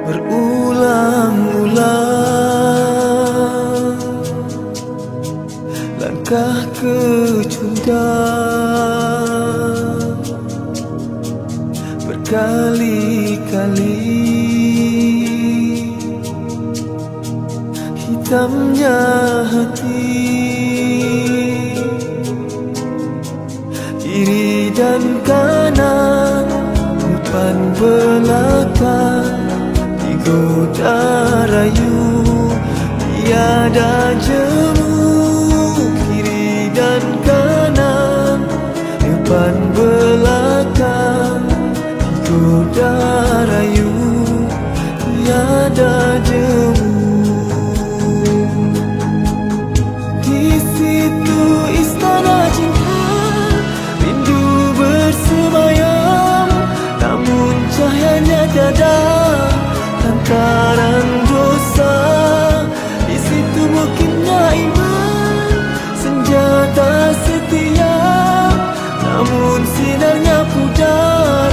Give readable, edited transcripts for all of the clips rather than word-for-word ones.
Berulang-ulang langkah kecundang, berkali-kali hitamnya hati, kiri dan kanan, depan belakang, digoda rayu, tiada jemu. Kiri dan kanan, depan belakang, digoda rayu, tiada jemu. Di situ istana cinta, rindu bersemayam, namun cahayanya tiada lantaran dosa. Di situ mungkinnya iman, senjata setia, namun sinarnya pudar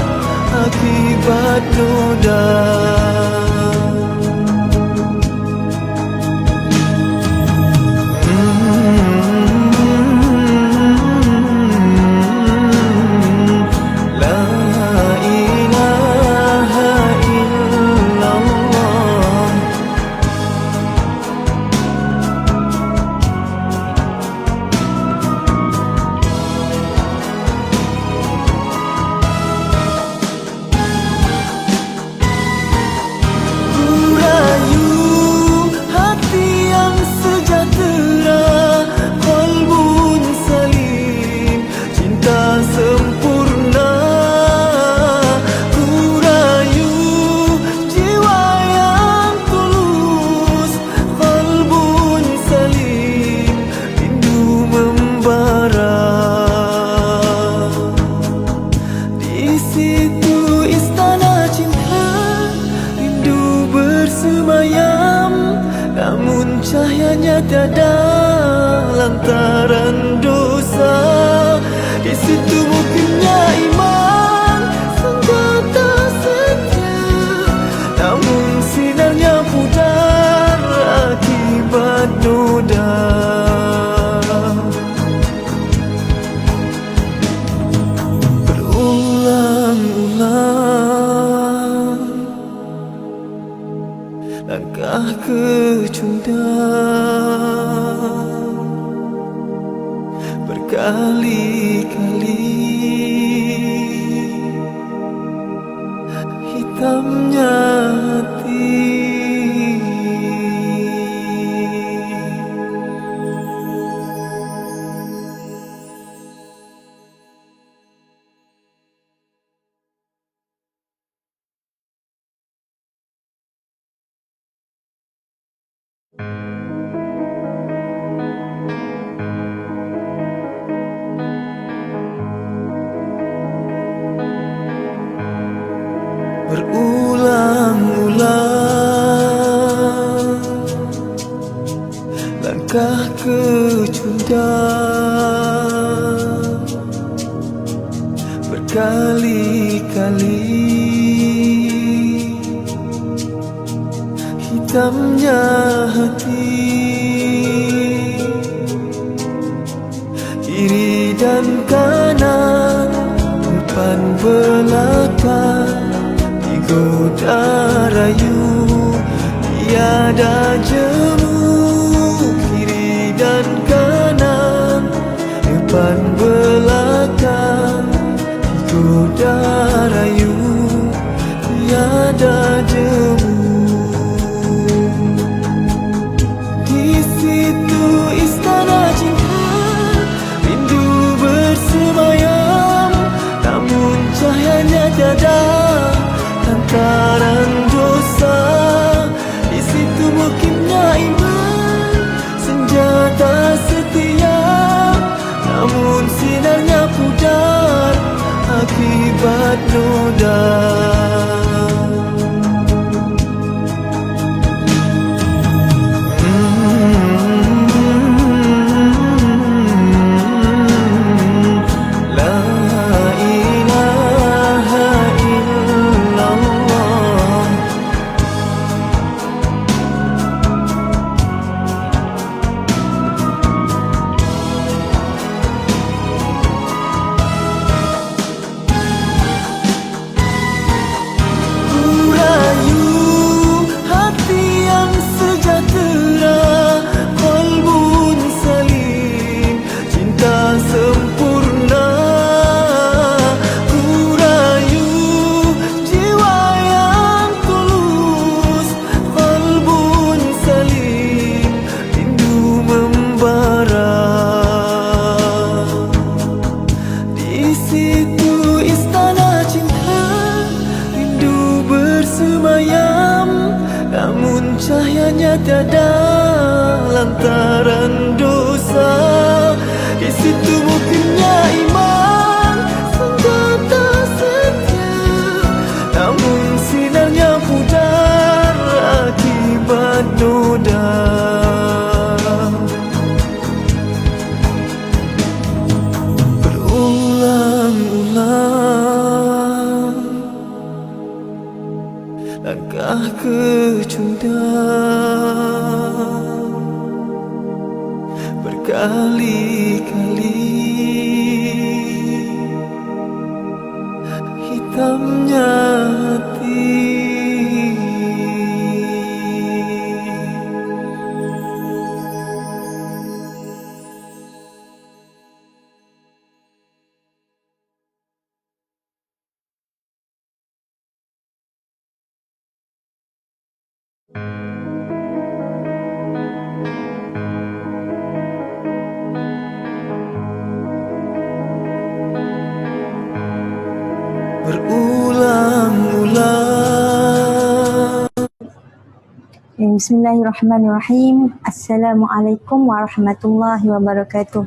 akibat noda. Namun cahayanya tiada lantaran dosa. Di situ mungkinnya iman, senjata setia, namun sinarnya pudar akibat noda. Berulang-ulang langkah kecundang, berkali-kali hitamnya hati. Berulang-ulang langkah kecundang, berkali-kali hitamnya hati, kiri dan kanan, depan belakang, digoda rayu, tiada jemu. Kiri dan kanan, depan belakang, digoda rayu, tiada jemu. Di situ istana cinta, rindu bersemayam, namun cahayanya tiada lantaran dosa. Di situ mungkinnya iman, senjata setia, namun sinarnya pudar akibat noda. Cahayanya tiada lantaran dosa. Di situ mungkinnya iman, senjata setia. Namun sinarnya pudar akibat noda. Berulang-ulang langkah kecundang, berkali-kali hitamnya hati. Berulang-ulang. Bismillahirrahmanirrahim. Assalamualaikum warahmatullahi wabarakatuh.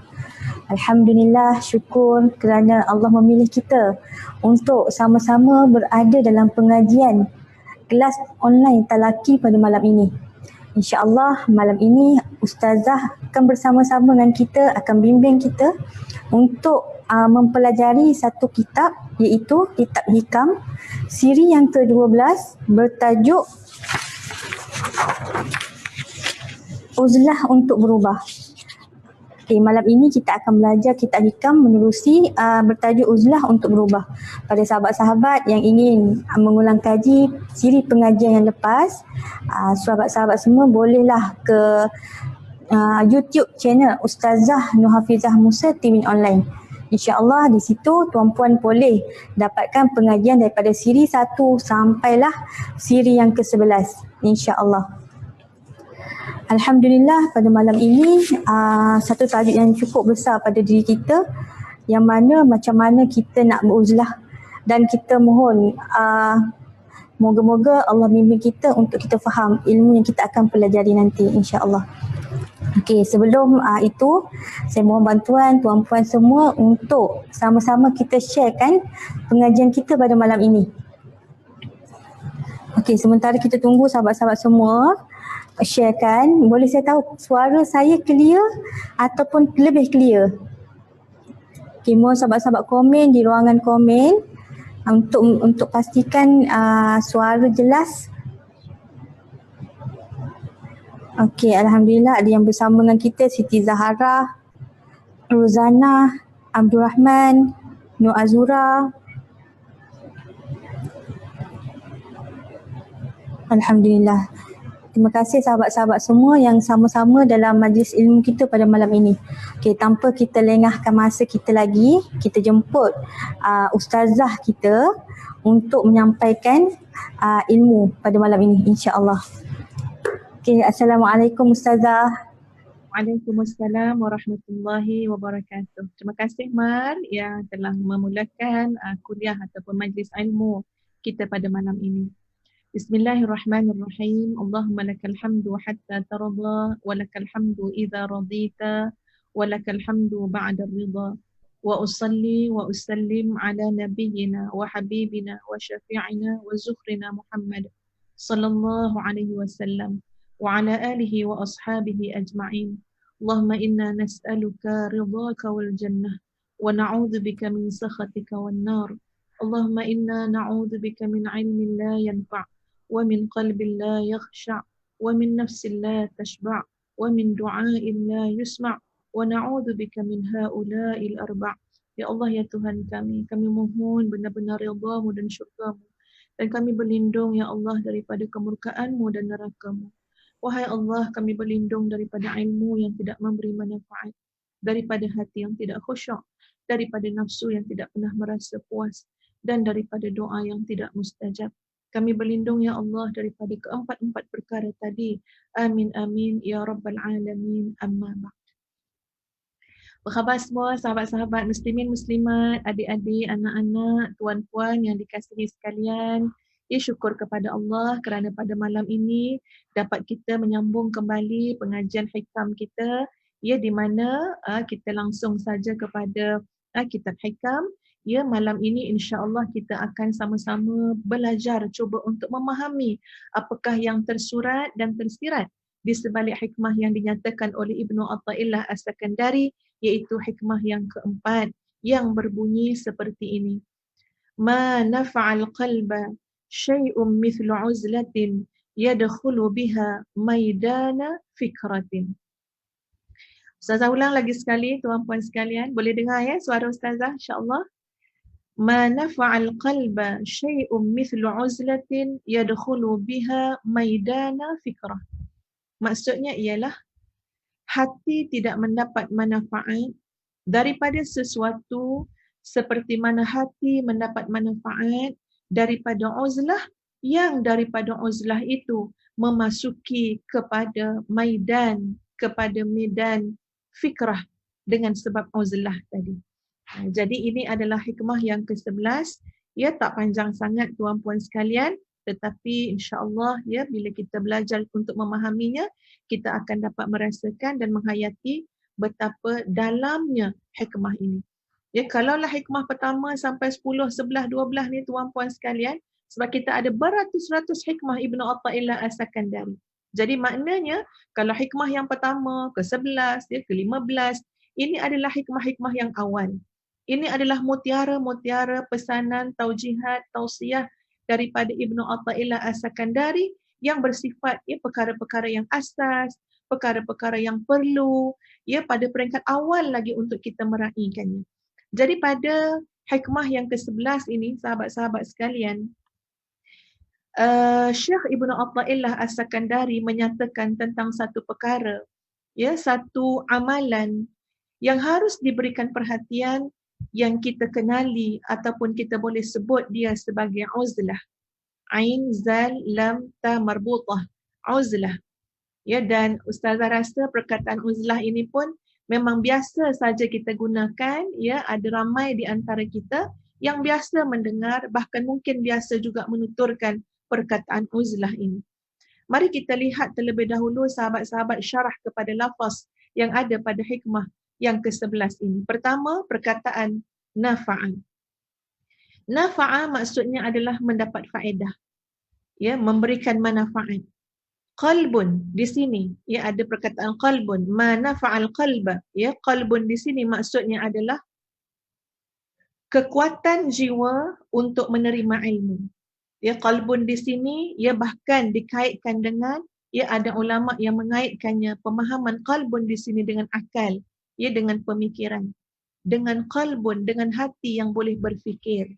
Alhamdulillah, syukur kerana Allah memilih kita untuk sama-sama berada dalam pengajian kelas online talaki pada malam ini. InsyaAllah malam ini Ustazah akan bersama-sama dengan kita, akan bimbing kita untuk mempelajari satu kitab, iaitu Kitab Hikam siri yang ke-12 bertajuk Uzlah untuk Berubah. Okay, malam ini kita akan belajar Kitab Hikam menerusi bertajuk Uzlah untuk Berubah. Pada sahabat-sahabat yang ingin mengulang kaji siri pengajian yang lepas, sahabat-sahabat semua bolehlah ke YouTube channel Ustazah Nur Hafizah Musa Timin Online. InsyaAllah di situ tuan-puan boleh dapatkan pengajian daripada siri 1 sampailah siri yang ke-11. InsyaAllah. Alhamdulillah pada malam ini satu tajuk yang cukup besar pada diri kita, yang mana macam mana kita nak beruzlah, dan kita mohon moga-moga Allah bimbing kita untuk kita faham ilmu yang kita akan pelajari nanti insya-Allah. Okey, sebelum itu saya mohon bantuan tuan-puan semua untuk sama-sama kita sharekan pengajian kita pada malam ini. Okey, sementara kita tunggu sahabat-sahabat semua sharekan, boleh saya tahu suara saya clear ataupun lebih clear? Okey, mohon sahabat-sahabat komen di ruangan komen untuk pastikan suara jelas. Okey, Alhamdulillah ada yang bersama dengan kita, Siti Zahara, Rozana, Abdul Rahman, Nur Azura. Alhamdulillah. Terima kasih sahabat-sahabat semua yang sama-sama dalam majlis ilmu kita pada malam ini. Okey, tanpa kita lengahkan masa kita lagi, kita jemput ustazah kita untuk menyampaikan ilmu pada malam ini insya-Allah. Okey, Assalamualaikum Ustazah. Waalaikumsalam warahmatullahi wabarakatuh. Terima kasih Mar yang telah memulakan kuliah ataupun majlis ilmu kita pada malam ini. Bismillahirrahmanirrahim. Allahumma lakal hamdu hatta tarda wa lakal hamdu idza radita wa lakal hamdu ba'da ridha. Wa usalli wa usallim ala nabiyyina wa habibina wa syafi'ina wa zuhrina Muhammad sallallahu alaihi wasallam wa ala alihi wa ashabihi ajma'in. Allahumma inna nas'aluka ridhaka wal jannah wa na'udzu bika min sakhatika wan nar. Allahumma inna na'udzu bika min 'ilmin la yanfa' wa min qalbin la yakhsha' wa min nafsin la tashba' wa min du'ain la yusma' wa na'udzu bika min ha'ula'il arba'. Ya Allah, ya Tuhan kami mohon benar-benar ridha-Mu dan syurga-Mu, dan kami berlindung ya Allah daripada kemurkaan-Mu dan neraka-Mu. Wahai Allah, kami berlindung daripada ilmu yang tidak memberi manfaat, daripada hati yang tidak khusyuk, daripada nafsu yang tidak pernah merasa puas, dan daripada doa yang tidak mustajab. Kami berlindung ya Allah daripada keempat-empat perkara tadi. Amin amin ya rabbal alamin. Amma ba'd. Apa khabar semua sahabat-sahabat muslimin muslimat, adik-adik, anak-anak, tuan-puan yang dikasihi sekalian. Ya, syukur kepada Allah kerana pada malam ini dapat kita menyambung kembali pengajian hikam kita, ya, di mana kita langsung saja kepada kitab hikam. Ya, malam ini insya-Allah kita akan sama-sama belajar cuba untuk memahami apakah yang tersurat dan tersirat di sebalik hikmah yang dinyatakan oleh Ibnu Athaillah As-Sakandari, iaitu hikmah yang keempat yang berbunyi seperti ini. Ma nafa'al qalba syai'un mithlu uzlatin yadkhulu biha maidana fikratin. Ustazah ulang lagi sekali, tuan-puan sekalian. Boleh dengar ya suara Ustazah insya-Allah. Ma nafa'al qalba syai'un mithlu uzlatin yadkhulu biha maidana fikrah. Maksudnya ialah hati tidak mendapat manfaat daripada sesuatu seperti mana hati mendapat manfaat daripada uzlah yang daripada uzlah itu memasuki kepada medan fikrah dengan sebab uzlah tadi. Jadi ini adalah hikmah yang ke-11. Ya, tak panjang sangat tuan-puan sekalian, tetapi insya-Allah ya, bila kita belajar untuk memahaminya, kita akan dapat merasakan dan menghayati betapa dalamnya hikmah ini. Ya, kalaulah hikmah pertama sampai 10, 11, 12 ni tuan-puan sekalian, sebab kita ada beratus-ratus hikmah Ibnu Athaillah As-Sakandari. Jadi maknanya kalau hikmah yang pertama, ke-11, ya, ke-15, ini adalah hikmah-hikmah yang awal. Ini adalah mutiara-mutiara pesanan, taujihat, tausiah daripada Ibnu Athaillah As-Sakandari yang bersifat ya, perkara-perkara yang asas, perkara-perkara yang perlu, ya, pada peringkat awal lagi untuk kita meraihkannya. Jadi pada hikmah yang ke-11 ini, sahabat-sahabat sekalian, Syekh Ibnu Athaillah As-Sakandari menyatakan tentang satu perkara, ya, satu amalan yang harus diberikan perhatian, yang kita kenali ataupun kita boleh sebut dia sebagai uzlah. Ain, zal, lam, ta marbutah. Uzlah. Ya, dan Ustazah rasa perkataan uzlah ini pun memang biasa saja kita gunakan. Ya, ada ramai di antara kita yang biasa mendengar, bahkan mungkin biasa juga menuturkan perkataan uzlah ini. Mari kita lihat terlebih dahulu sahabat-sahabat syarah kepada lafaz yang ada pada hikmah yang ke-11 ini. Pertama, perkataan nafa'a. Nafa'a maksudnya adalah mendapat faedah. Ya, memberikan manfaat. Qalbun di sini, ya, ada perkataan qalbun, ma nafa'al qalba. Ya, qalbun di sini maksudnya adalah kekuatan jiwa untuk menerima ilmu. Ya, qalbun di sini ya bahkan dikaitkan dengan, ya, ada ulama yang mengaitkannya pemahaman qalbun di sini dengan akal, ya, dengan pemikiran, dengan qalbun, dengan hati yang boleh berfikir.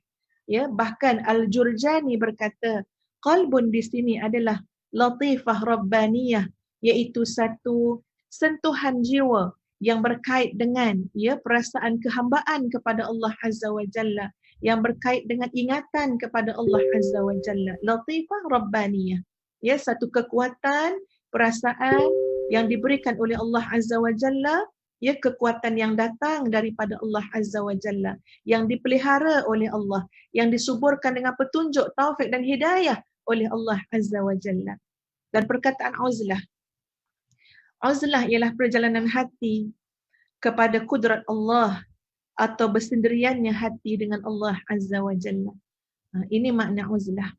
Ya, bahkan Al-Jurjani berkata qalbun di sini adalah latifah rabbaniyah, iaitu satu sentuhan jiwa yang berkait dengan, ya, perasaan kehambaan kepada Allah Azza wa Jalla, yang berkait dengan ingatan kepada Allah Azza wa Jalla. Latifah rabbaniyah, ya, satu kekuatan perasaan yang diberikan oleh Allah Azza wa Jalla, ya, kekuatan yang datang daripada Allah Azza wa Jalla, yang dipelihara oleh Allah, yang disuburkan dengan petunjuk, taufik dan hidayah oleh Allah Azza wa Jalla. Dan perkataan uzlah. Uzlah ialah perjalanan hati kepada kudrat Allah atau bersendiriannya hati dengan Allah Azza wa Jalla. Ini makna uzlah.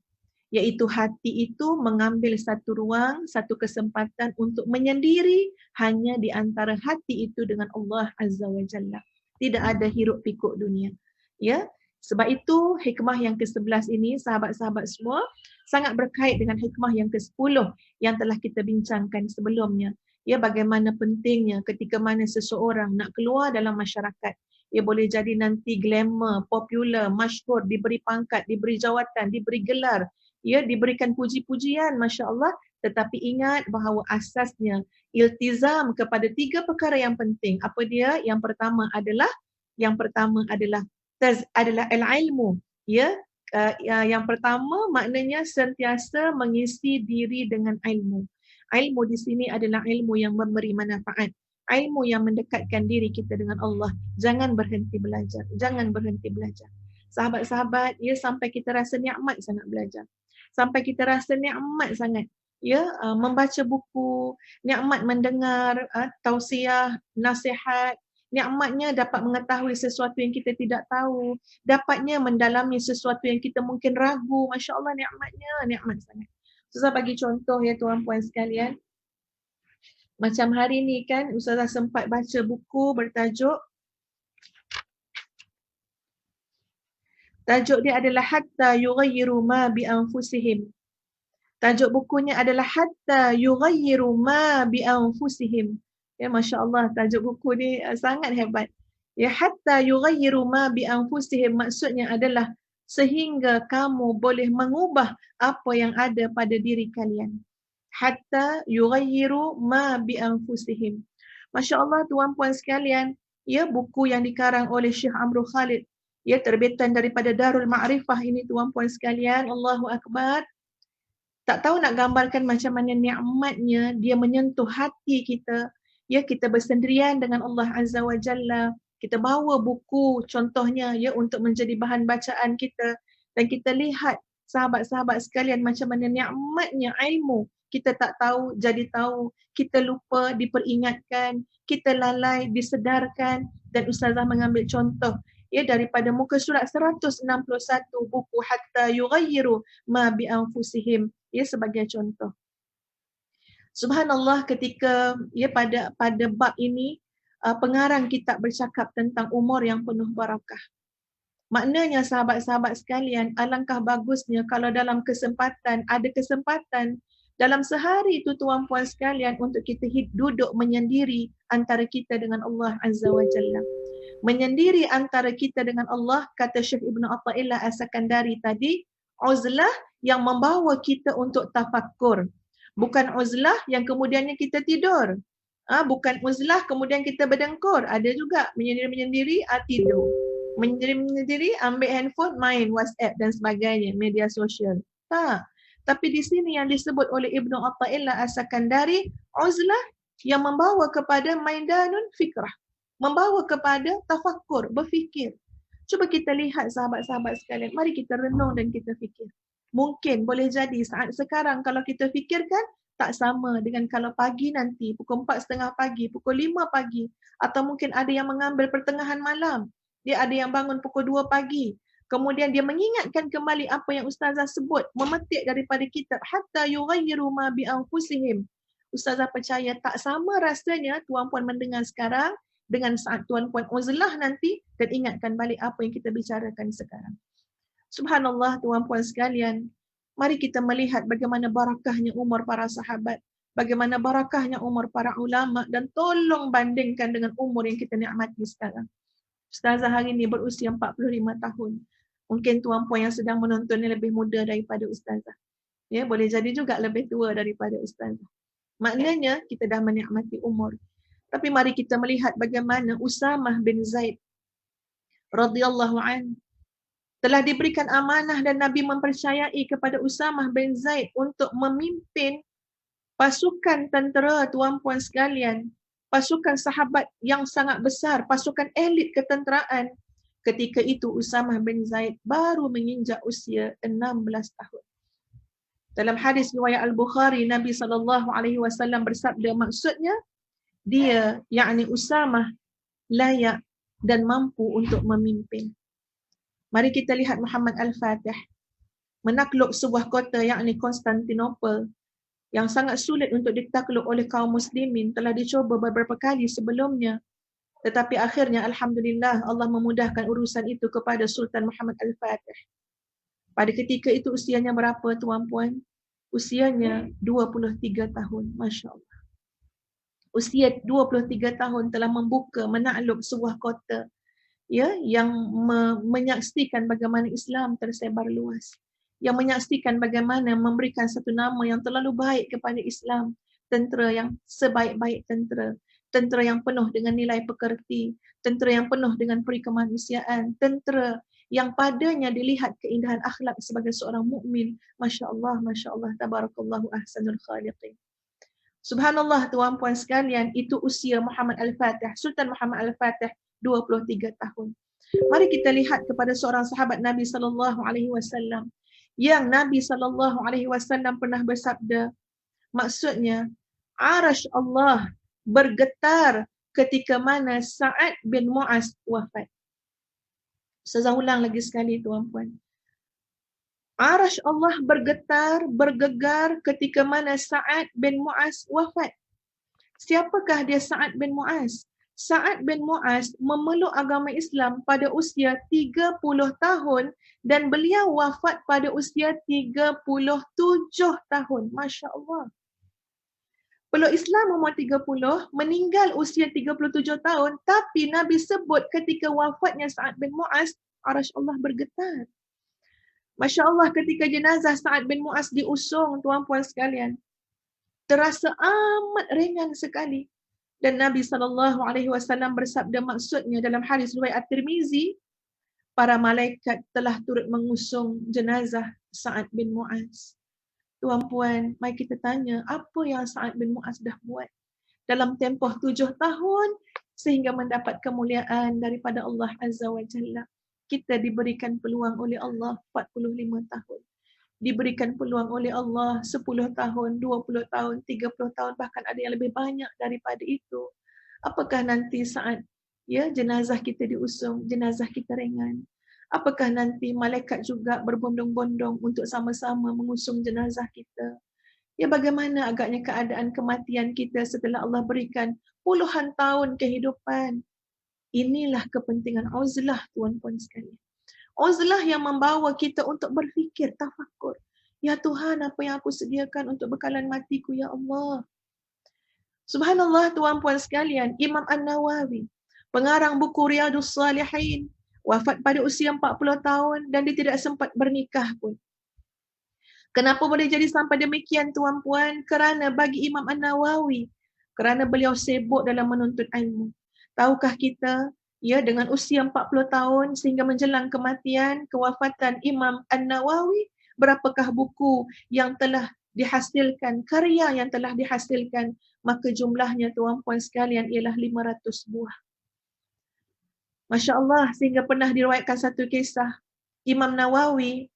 Iaitu hati itu mengambil satu ruang, satu kesempatan untuk menyendiri hanya di antara hati itu dengan Allah Azza wa Jalla. Tidak ada hiruk pikuk dunia. Ya, sebab itu hikmah yang ke-11 ini, sahabat-sahabat semua, sangat berkait dengan hikmah yang ke-10 yang telah kita bincangkan sebelumnya. Ya, bagaimana pentingnya ketika mana seseorang nak keluar dalam masyarakat. Ia boleh jadi nanti glamour, popular, masyhur, diberi pangkat, diberi jawatan, diberi gelar, ya, diberikan puji-pujian, masya-Allah, tetapi ingat bahawa asasnya iltizam kepada 3 perkara yang penting. Apa dia? Yang pertama adalah al-ilmu, ya. Yang pertama maknanya sentiasa mengisi diri dengan ilmu. Ilmu di sini adalah ilmu yang memberi manfaat, ilmu yang mendekatkan diri kita dengan Allah. Jangan berhenti belajar, jangan berhenti belajar. Sahabat-sahabat, ya, sampai kita rasa nikmat sangat belajar. sampai kita rasa nikmat sangat. Ya, membaca buku, nikmat mendengar tausiah, nasihat, nikmatnya dapat mengetahui sesuatu yang kita tidak tahu, dapatnya mendalami sesuatu yang kita mungkin ragu. Masya Allah, nikmatnya, nikmat sangat. Ustazah bagi contoh ya tuan puan sekalian. Macam hari ni kan Ustazah sempat baca buku bertajuk, tajuk dia adalah Hatta Yughayyiru Ma Bi Anfusihim. Tajuk bukunya adalah Hatta Yughayyiru Ma Bi Anfusihim. Ya, Masya Allah, tajuk buku ni sangat hebat. Ya, Hatta Yughayyiru Ma Bi Anfusihim maksudnya adalah sehingga kamu boleh mengubah apa yang ada pada diri kalian. Hatta Yughayyiru Ma Bi Anfusihim. Masya Allah tuan puan sekalian, ya, buku yang dikarang oleh Syekh Amru Khalid, ya, terbitan daripada Darul Ma'rifah ini tuan puan sekalian, Allahu Akbar. Tak tahu nak gambarkan macam mana nikmatnya dia menyentuh hati kita. Ya, kita bersendirian dengan Allah Azza wa Jalla. Kita bawa buku contohnya ya untuk menjadi bahan bacaan kita, dan kita lihat sahabat-sahabat sekalian macam mana nikmatnya ilmu. Kita tak tahu jadi tahu, kita lupa diperingatkan, kita lalai disedarkan, dan Ustazah mengambil contoh ya daripada muka surat 161 buku Hatta Yughayyiru Ma Bi Anfusihim ya sebagai contoh. Subhanallah, ketika ya pada bab ini pengarang kitab bercakap tentang umur yang penuh barakah. Maknanya sahabat-sahabat sekalian, alangkah bagusnya kalau dalam kesempatan, ada kesempatan dalam sehari itu tuan puan sekalian untuk kita duduk menyendiri antara kita dengan Allah Azza wa Jalla. Menyendiri antara kita dengan Allah, kata Syekh Ibn Athaillah As-Sakandari tadi, uzlah yang membawa kita untuk tafakkur. Bukan uzlah yang kemudiannya kita tidur. Bukan uzlah kemudian kita berdengkur. Ada juga menyendiri-menyendiri tidur. Menyendiri-menyendiri ambil handphone, main WhatsApp dan sebagainya, media sosial. Tak. Tapi di sini yang disebut oleh Ibn Athaillah As-Sakandari, uzlah yang membawa kepada maidanun fikrah. Membawa kepada tafakkur, berfikir. Cuba kita lihat sahabat-sahabat sekalian. Mari kita renung dan kita fikir. Mungkin boleh jadi saat sekarang kalau kita fikirkan tak sama dengan kalau pagi nanti, pukul 4.30 pagi, pukul 5 pagi. Atau mungkin ada yang mengambil pertengahan malam. Dia ada yang bangun pukul 2 pagi. Kemudian dia mengingatkan kembali apa yang Ustazah sebut, memetik daripada kitab Hatta Yughayyiru Ma Bi Anfusihim. Ustazah percaya tak sama rasanya tuan puan mendengar sekarang dengan saat tuan puan uzlah nanti dan ingatkan balik apa yang kita bicarakan sekarang. Subhanallah tuan puan sekalian, mari kita melihat bagaimana barakahnya umur para sahabat, bagaimana barakahnya umur para ulama, dan tolong bandingkan dengan umur yang kita nikmati sekarang. Ustazah hari ini berusia 45 tahun. Mungkin tuan puan yang sedang menonton ini lebih muda daripada Ustazah. Ya, boleh jadi juga lebih tua daripada Ustazah. Maknanya kita dah menikmati umur. Tapi mari kita melihat bagaimana Usamah bin Zaid radhiyallahu an telah diberikan amanah dan Nabi mempercayai kepada Usamah bin Zaid untuk memimpin pasukan tentera tuan puan sekalian, pasukan sahabat yang sangat besar, pasukan elit ketenteraan. Ketika itu Usamah bin Zaid baru menginjak usia 16 tahun. Dalam hadis riwayat Al-Bukhari, Nabi SAW bersabda, maksudnya dia, yakni Usamah, layak dan mampu untuk memimpin. Mari kita lihat Muhammad Al-Fatih menakluk sebuah kota yakni Konstantinopel yang sangat sulit untuk ditakluk oleh kaum muslimin, telah dicoba beberapa kali sebelumnya. Tetapi akhirnya Alhamdulillah Allah memudahkan urusan itu kepada Sultan Muhammad Al-Fatih. Pada ketika itu usianya berapa tuan-puan? Usianya 23 tahun. Masya Allah. Usia 23 tahun telah membuka, menakluk sebuah kota ya, yang menyaksikan bagaimana Islam tersebar luas. Yang menyaksikan bagaimana memberikan satu nama yang terlalu baik kepada Islam. Tentera yang sebaik-baik tentera. Tentera yang penuh dengan nilai pekerti. Tentera yang penuh dengan peri kemanusiaan. Tentera yang padanya dilihat keindahan akhlak sebagai seorang mukmin. Masya Allah, Masya Allah, Tabarakallahu ahsanul khaliqin. Subhanallah tuan puan sekalian, itu usia Muhammad Al-Fatih, Sultan Muhammad Al-Fatih 23 tahun. Mari kita lihat kepada seorang sahabat Nabi SAW yang Nabi SAW pernah bersabda, maksudnya arasy Allah bergetar ketika mana Sa'ad bin Mu'az wafat. Saya ulang lagi sekali tuan-puan. Arasy Allah bergegar ketika mana Sa'ad bin Mu'az wafat. Siapakah dia Sa'ad bin Mu'az? Sa'ad bin Mu'az memeluk agama Islam pada usia 30 tahun dan beliau wafat pada usia 37 tahun. Masya Allah. Peluk Islam umur 30, meninggal usia 37 tahun, tapi Nabi sebut ketika wafatnya Sa'ad bin Mu'az, arasy Allah bergetar. Masya Allah, ketika jenazah Sa'ad bin Mu'az diusung, tuan-puan sekalian, terasa amat ringan sekali. Dan Nabi SAW bersabda, maksudnya dalam hadis riwayat At-Tirmizi, para malaikat telah turut mengusung jenazah Sa'ad bin Mu'az. Tuan-puan, mari kita tanya, apa yang Sa'ad bin Mu'az dah buat dalam tempoh 7 tahun sehingga mendapat kemuliaan daripada Allah Azza wa Jalla. Kita diberikan peluang oleh Allah 45 tahun. Diberikan peluang oleh Allah 10 tahun, 20 tahun, 30 tahun, bahkan ada yang lebih banyak daripada itu. Apakah nanti saat jenazah kita diusung, jenazah kita ringan? Apakah nanti malaikat juga berbondong-bondong untuk sama-sama mengusung jenazah kita? Ya, bagaimana agaknya keadaan kematian kita setelah Allah berikan puluhan tahun kehidupan? Inilah kepentingan uzlah, tuan-puan sekalian. Uzlah yang membawa kita untuk berfikir, tafakur. Ya Tuhan, apa yang aku sediakan untuk bekalan matiku, ya Allah. Subhanallah, tuan-puan sekalian, Imam An-Nawawi, pengarang buku Riyadhus Salihin, wafat pada usia 40 tahun dan dia tidak sempat bernikah pun. Kenapa boleh jadi sampai demikian, tuan-puan? Kerana bagi Imam An-Nawawi, kerana beliau sibuk dalam menuntut ilmu. Tahukah kita, dengan usia 40 tahun sehingga menjelang kematian, kewafatan Imam An-Nawawi, berapakah buku yang telah dihasilkan, karya yang telah dihasilkan? Maka jumlahnya, tuan-puan sekalian, ialah 500 buah. Masya Allah, sehingga pernah diriwayatkan satu kisah, Imam Nawawi,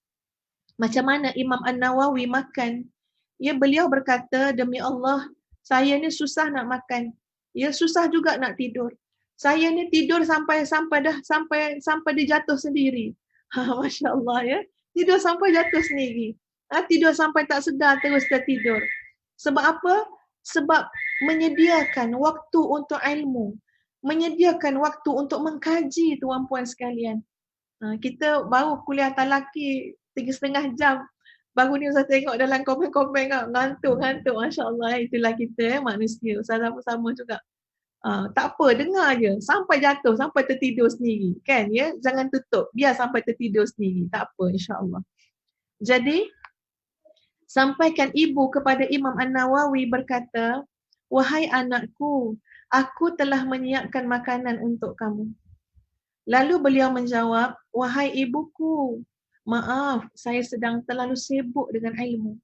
macam mana Imam An-Nawawi makan. Beliau berkata, demi Allah, saya ni susah nak makan. Susah juga nak tidur. Saya ni tidur sampai dia jatuh sendiri. Masya Allah, tidur sampai jatuh sendiri. Tidur sampai tak sedar terus tertidur. Sebab apa? Sebab menyediakan waktu untuk ilmu. Menyediakan waktu untuk mengkaji, tuan-puan sekalian. Kita baru kuliah talaki 3,5 jam. Baru ni Ustaz tengok dalam komen-komen ngantuk. Masya Allah, itulah kita manusia. Ustaz sama juga. Tak apa, dengar je. Sampai jatuh, sampai tertidur sendiri. Kan, jangan tutup. Biar sampai tertidur sendiri. Tak apa, insya-Allah. Jadi, sampaikan ibu kepada Imam An-Nawawi berkata, wahai anakku, aku telah menyiapkan makanan untuk kamu. Lalu beliau menjawab, wahai ibuku, maaf, saya sedang terlalu sibuk dengan ilmu.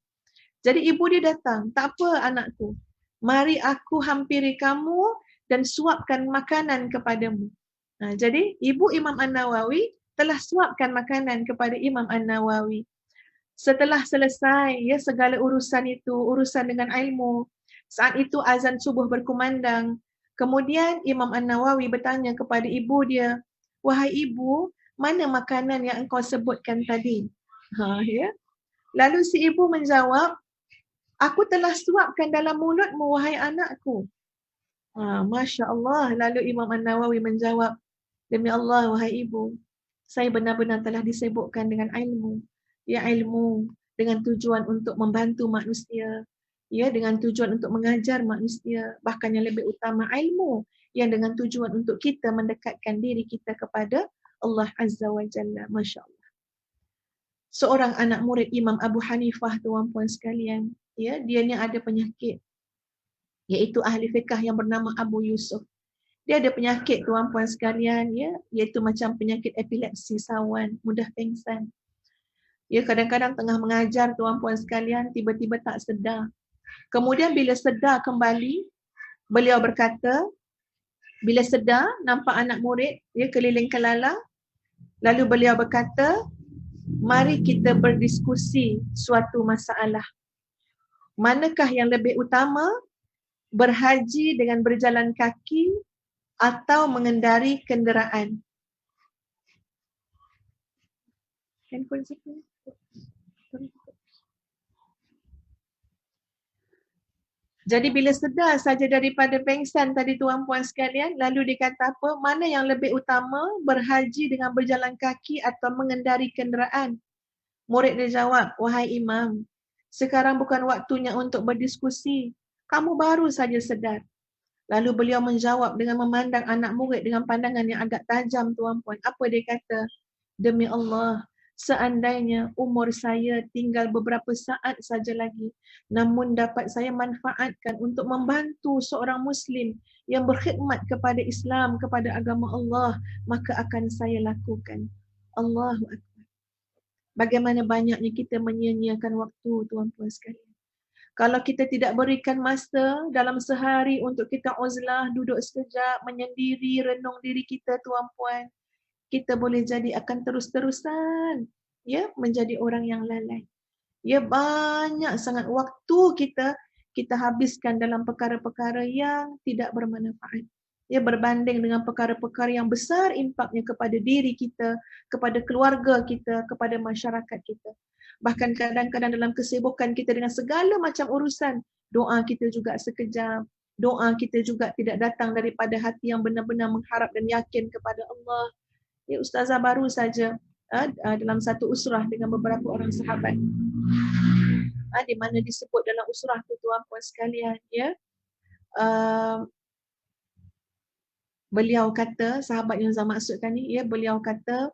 Jadi ibu dia datang, tak apa anakku, mari aku hampiri kamu dan suapkan makanan kepadamu. Jadi ibu Imam An-Nawawi telah suapkan makanan kepada Imam An-Nawawi. Setelah selesai segala urusan itu, urusan dengan ilmu, saat itu azan subuh berkumandang. Kemudian Imam An-Nawawi bertanya kepada ibu dia, wahai ibu, mana makanan yang engkau sebutkan tadi? Lalu si ibu menjawab, aku telah suapkan dalam mulutmu, wahai anakku. Masya Allah. Lalu Imam An-Nawawi menjawab, demi Allah, wahai ibu, saya benar-benar telah disibukkan dengan ilmu. Ilmu dengan tujuan untuk membantu manusia. Dengan tujuan untuk mengajar manusia. Bahkan yang lebih utama, ilmu yang dengan tujuan untuk kita mendekatkan diri kita kepada Allah Azza wa Jalla. Masya Allah. Seorang anak murid Imam Abu Hanifah, tuan-puan sekalian, dia ni ada penyakit, iaitu ahli fiqh yang bernama Abu Yusuf. Dia ada penyakit, tuan-puan sekalian, iaitu macam penyakit epilepsi sawan, mudah pengsan. Kadang-kadang tengah mengajar, tuan-puan sekalian, tiba-tiba tak sedar. Kemudian bila sedar kembali, beliau berkata, bila sedar, nampak anak murid keliling kelala, lalu beliau berkata, mari kita berdiskusi suatu masalah. Manakah yang lebih utama, berhaji dengan berjalan kaki atau mengendari kenderaan? Handphone siapa? Jadi bila sedar saja daripada pengsan tadi tuan-puan sekalian, lalu dia kata apa? Mana yang lebih utama, berhaji dengan berjalan kaki atau mengendari kenderaan? Murid dia jawab, wahai imam, sekarang bukan waktunya untuk berdiskusi. Kamu baru saja sedar. Lalu beliau menjawab dengan memandang anak murid dengan pandangan yang agak tajam tuan-puan. Apa dia kata? Demi Allah, seandainya umur saya tinggal beberapa saat saja lagi, namun dapat saya manfaatkan untuk membantu seorang Muslim yang berkhidmat kepada Islam, kepada agama Allah, maka akan saya lakukan. Allahu Akbar. Bagaimana banyaknya kita menyia-nyiakan waktu tuan-puan sekalian. Kalau kita tidak berikan masa dalam sehari untuk kita uzlah, duduk sekejap, menyendiri, renung diri kita tuan-puan, kita boleh jadi akan terus-terusan ya menjadi orang yang lalai. Ya, banyak sangat waktu kita habiskan dalam perkara-perkara yang tidak bermanfaat. Ya, berbanding dengan perkara-perkara yang besar impaknya kepada diri kita, kepada keluarga kita, kepada masyarakat kita. Bahkan kadang-kadang dalam kesibukan kita dengan segala macam urusan, doa kita juga sekejap. Doa kita juga tidak datang daripada hati yang benar-benar mengharap dan yakin kepada Allah. Ya, Ustazah baru saja dalam satu usrah dengan beberapa orang sahabat. Di mana disebut dalam usrah tu tuan-puan sekalian, ya. Beliau kata, sahabat yang saya maksudkan ni, ya, beliau kata,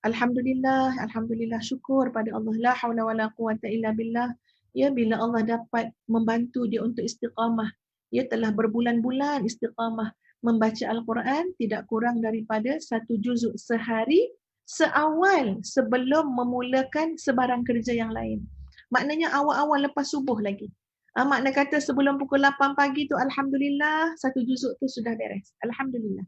Alhamdulillah, Alhamdulillah, syukur pada Allah, la hawla wa la quwata illa billah. Ya, bila Allah dapat membantu dia untuk istiqamah, dia telah berbulan-bulan istiqamah membaca Al-Quran tidak kurang daripada 1 juzuk sehari seawal sebelum memulakan sebarang kerja yang lain. Maknanya awal-awal lepas subuh lagi. Makna kata sebelum pukul 8 pagi tu Alhamdulillah 1 juzuk tu sudah beres. Alhamdulillah.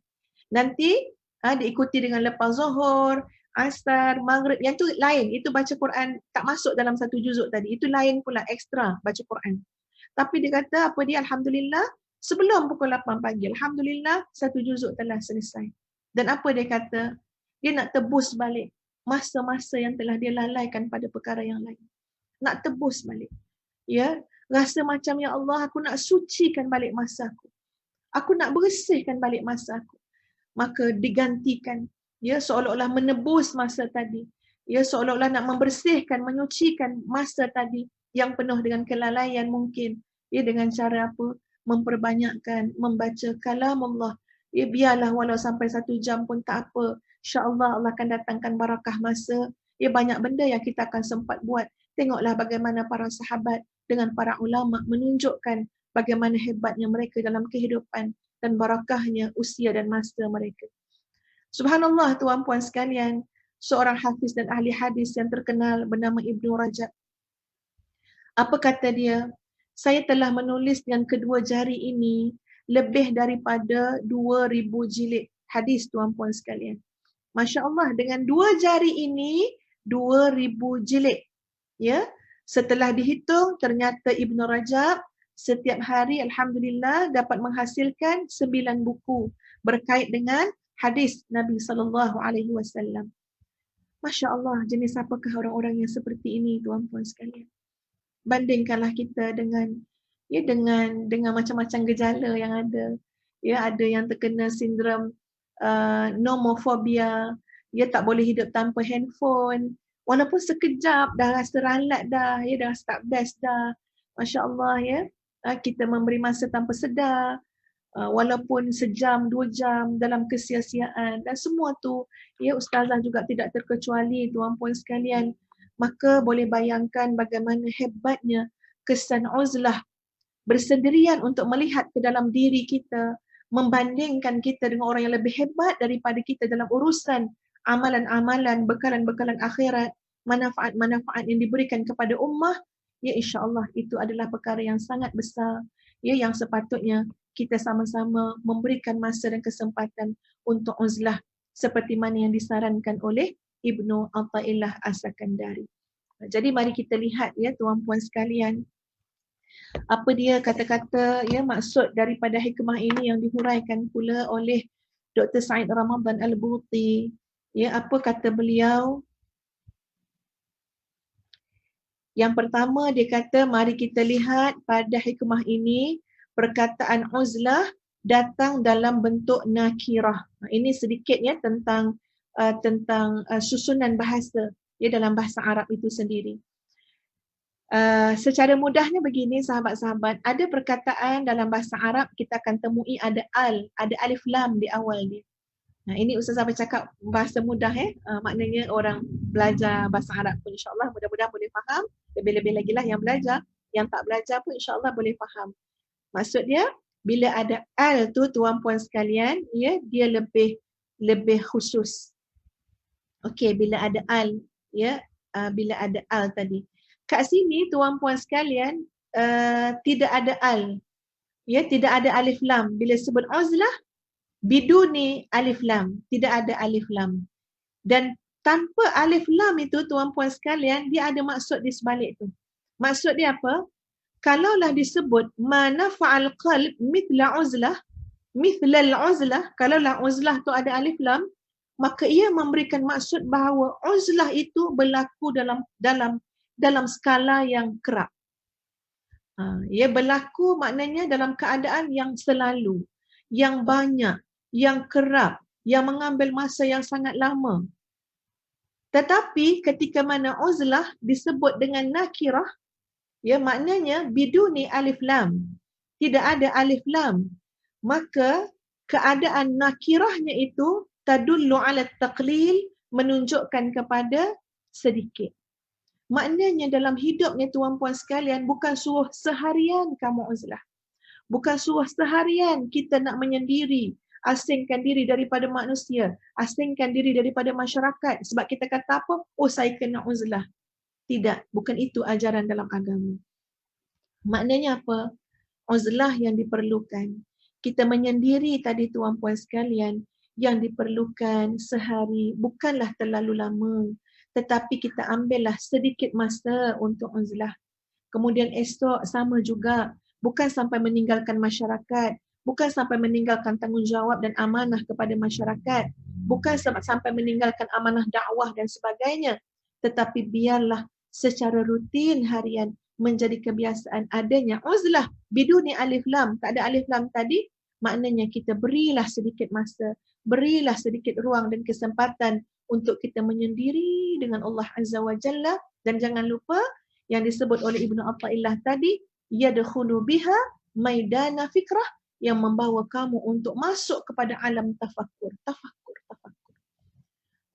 Nanti diikuti dengan lepas zuhur, asar, maghrib. Yang tu lain. Itu baca Quran tak masuk dalam 1 juzuk tadi. Itu lain pula ekstra baca Quran. Tapi dia kata apa dia? Alhamdulillah sebelum pukul 8 pagi. Alhamdulillah 1 juzuk telah selesai. Dan apa dia kata? Dia nak tebus balik masa-masa yang telah dia lalaikan pada perkara yang lain. Nak tebus balik. Ya, rasa macam ya Allah, aku nak sucikan balik masa aku. Aku nak bersihkan balik masa aku. Maka digantikan, ya, seolah-olah menebus masa tadi. Ya, seolah-olah nak membersihkan, menyucikan masa tadi yang penuh dengan kelalaian mungkin. Ya, dengan cara apa? Memperbanyakkan, membaca kalam Allah. Ya, biarlah walau sampai 1 jam pun tak apa. InsyaAllah Allah akan datangkan barakah masa. Ya, banyak benda yang kita akan sempat buat. Tengoklah bagaimana para sahabat dengan para ulama menunjukkan bagaimana hebatnya mereka dalam kehidupan dan barakahnya usia dan masa mereka. Subhanallah tuan-puan sekalian, seorang hafiz dan ahli hadis yang terkenal bernama Ibnu Rajab. Apa kata dia? Saya telah menulis dengan kedua jari ini lebih daripada 2000 jilid hadis tuan-puan sekalian. Masya Allah, dengan 2 jari ini 2000 jilid. Ya, setelah dihitung ternyata Ibnu Rajab setiap hari alhamdulillah dapat menghasilkan 9 buku berkait dengan hadis Nabi sallallahu alaihi wasallam. Masya Allah, jenis apakah orang-orang yang seperti ini tuan-puan sekalian? Bandingkanlah kita dengan macam-macam gejala yang ada. Ya, ada yang terkena sindrom nomofobia, dia tak boleh hidup tanpa handphone. Walaupun sekejap dah rasa ralat dah, ya, dah rasa tak best dah. Masya Allah, ya. Kita memberi masa tanpa sedar. Walaupun sejam, 2 jam dalam kesia-siaan. Dan semua tu, ya, Ustazah juga tidak terkecuali tuan-puan sekalian. Maka boleh bayangkan bagaimana hebatnya kesan uzlah bersendirian untuk melihat ke dalam diri kita, membandingkan kita dengan orang yang lebih hebat daripada kita dalam urusan amalan-amalan, bekalan-bekalan akhirat, manfaat-manfaat yang diberikan kepada ummah, ya insya-Allah itu adalah perkara yang sangat besar, ya, yang sepatutnya kita sama-sama memberikan masa dan kesempatan untuk uzlah seperti mana yang disarankan oleh Ibnu Athaillah As-Sakandari. Jadi mari kita lihat ya tuan-puan sekalian, apa dia kata-kata ya maksud daripada hikmah ini yang dihuraikan pula oleh Dr. Said Ramadan Al-Buti. Ya, apa kata beliau? Yang pertama dia kata mari kita lihat pada hikmah ini perkataan uzlah datang dalam bentuk nakirah. Ini sedikit ya tentang susunan bahasa ya dalam bahasa Arab itu sendiri. Secara mudahnya begini sahabat-sahabat, ada perkataan dalam bahasa Arab kita akan temui ada ada alif lam di awal dia. Nah, ini Ustazah bercakap bahasa mudah maknanya orang belajar bahasa Arab pun insya-Allah mudah-mudahan boleh faham. Lebih-lebih lagi lah yang belajar, yang tak belajar pun insya-Allah boleh faham. Maksud dia bila ada al tu tuan-puan sekalian, ya dia lebih khusus. Okey, bila ada al ya, bila ada al tadi. Kat sini tuan-puan sekalian tidak ada al. Ya, tidak ada alif lam. Bila sebut uzlah biduni alif lam, tidak ada alif lam. Dan tanpa alif lam itu tuan-puan sekalian, dia ada maksud di sebalik tu. Maksud dia apa? Kalaulah disebut mana fa'al qalb mithla uzlah, mithlal uzlah, kalaulah uzlah tu ada alif lam, maka ia memberikan maksud bahawa uzlah itu berlaku dalam skala yang kerap. Ia berlaku maknanya dalam keadaan yang selalu, yang banyak, yang kerap, yang mengambil masa yang sangat lama. Tetapi ketika mana uzlah disebut dengan nakirah, ya maknanya biduni alif lam, tidak ada alif lam, maka keadaan nakirahnya itu tadullu ala taqlil, menunjukkan kepada sedikit. Maknanya dalam hidupnya tuan-puan sekalian, bukan suruh seharian kamu uzlah. Bukan suruh seharian kita nak menyendiri, asingkan diri daripada manusia, asingkan diri daripada masyarakat sebab kita kata apa? Oh, saya kena uzlah. Tidak, bukan itu ajaran dalam agama. Maknanya apa? Uzlah yang diperlukan. Kita menyendiri tadi tuan-puan sekalian, yang diperlukan sehari bukanlah terlalu lama, tetapi kita ambillah sedikit masa untuk uzlah. Kemudian esok sama juga, bukan sampai meninggalkan masyarakat, bukan sampai meninggalkan tanggungjawab dan amanah kepada masyarakat, bukan sampai meninggalkan amanah dakwah dan sebagainya, tetapi biarlah secara rutin harian menjadi kebiasaan adanya uzlah biduni alif lam. Tak ada alif lam tadi, maknanya kita berilah sedikit masa, berilah sedikit ruang dan kesempatan untuk kita menyendiri dengan Allah Azza wa Jalla. Dan jangan lupa yang disebut oleh Ibnu Athaillah tadi, yadkhulu biha maidana fikrah, yang membawa kamu untuk masuk kepada alam tafakkur. Tafakkur.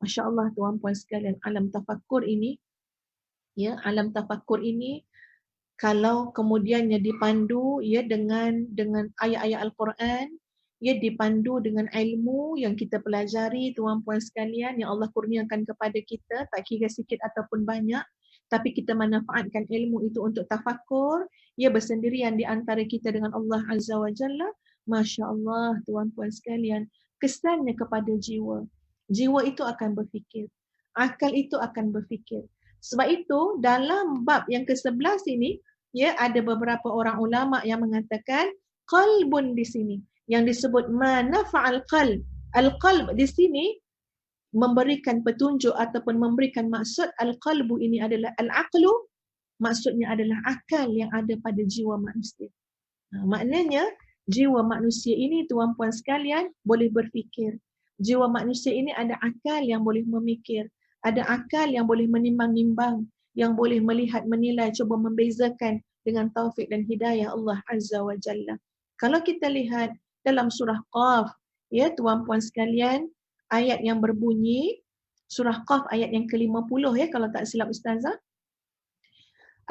Masya Allah tuan-puan sekalian, alam tafakkur ini, ya, alam tafakkur ini kalau kemudiannya dipandu ya dengan ayat-ayat Al-Quran, ya dipandu dengan ilmu yang kita pelajari tuan-puan sekalian yang Allah kurniakan kepada kita, tak kira sikit ataupun banyak, tapi kita manfaatkan ilmu itu untuk tafakkur, ya bersendirian di antara kita dengan Allah Azza wa Jalla. Masya Allah tuan-puan sekalian, kesannya kepada jiwa. Jiwa itu akan berfikir, akal itu akan berfikir. Sebab itu dalam bab yang ke-11 ini, ya ada beberapa orang ulama yang mengatakan qalbun di sini yang disebut mana fa'al qalb. Al-qalb di sini memberikan petunjuk ataupun memberikan maksud al-qalbu ini adalah al-aqlu, maksudnya adalah akal yang ada pada jiwa manusia. Maknanya jiwa manusia ini tuan-puan sekalian boleh berfikir. Jiwa manusia ini ada akal yang boleh memikir, ada akal yang boleh menimbang-nimbang, yang boleh melihat, menilai, cuba membezakan dengan taufik dan hidayah Allah Azza wa Jalla. Kalau kita lihat dalam surah Qaf, ya tuan-puan sekalian, ayat yang berbunyi, surah Qaf ayat yang ke-50 ya kalau tak silap Ustazah.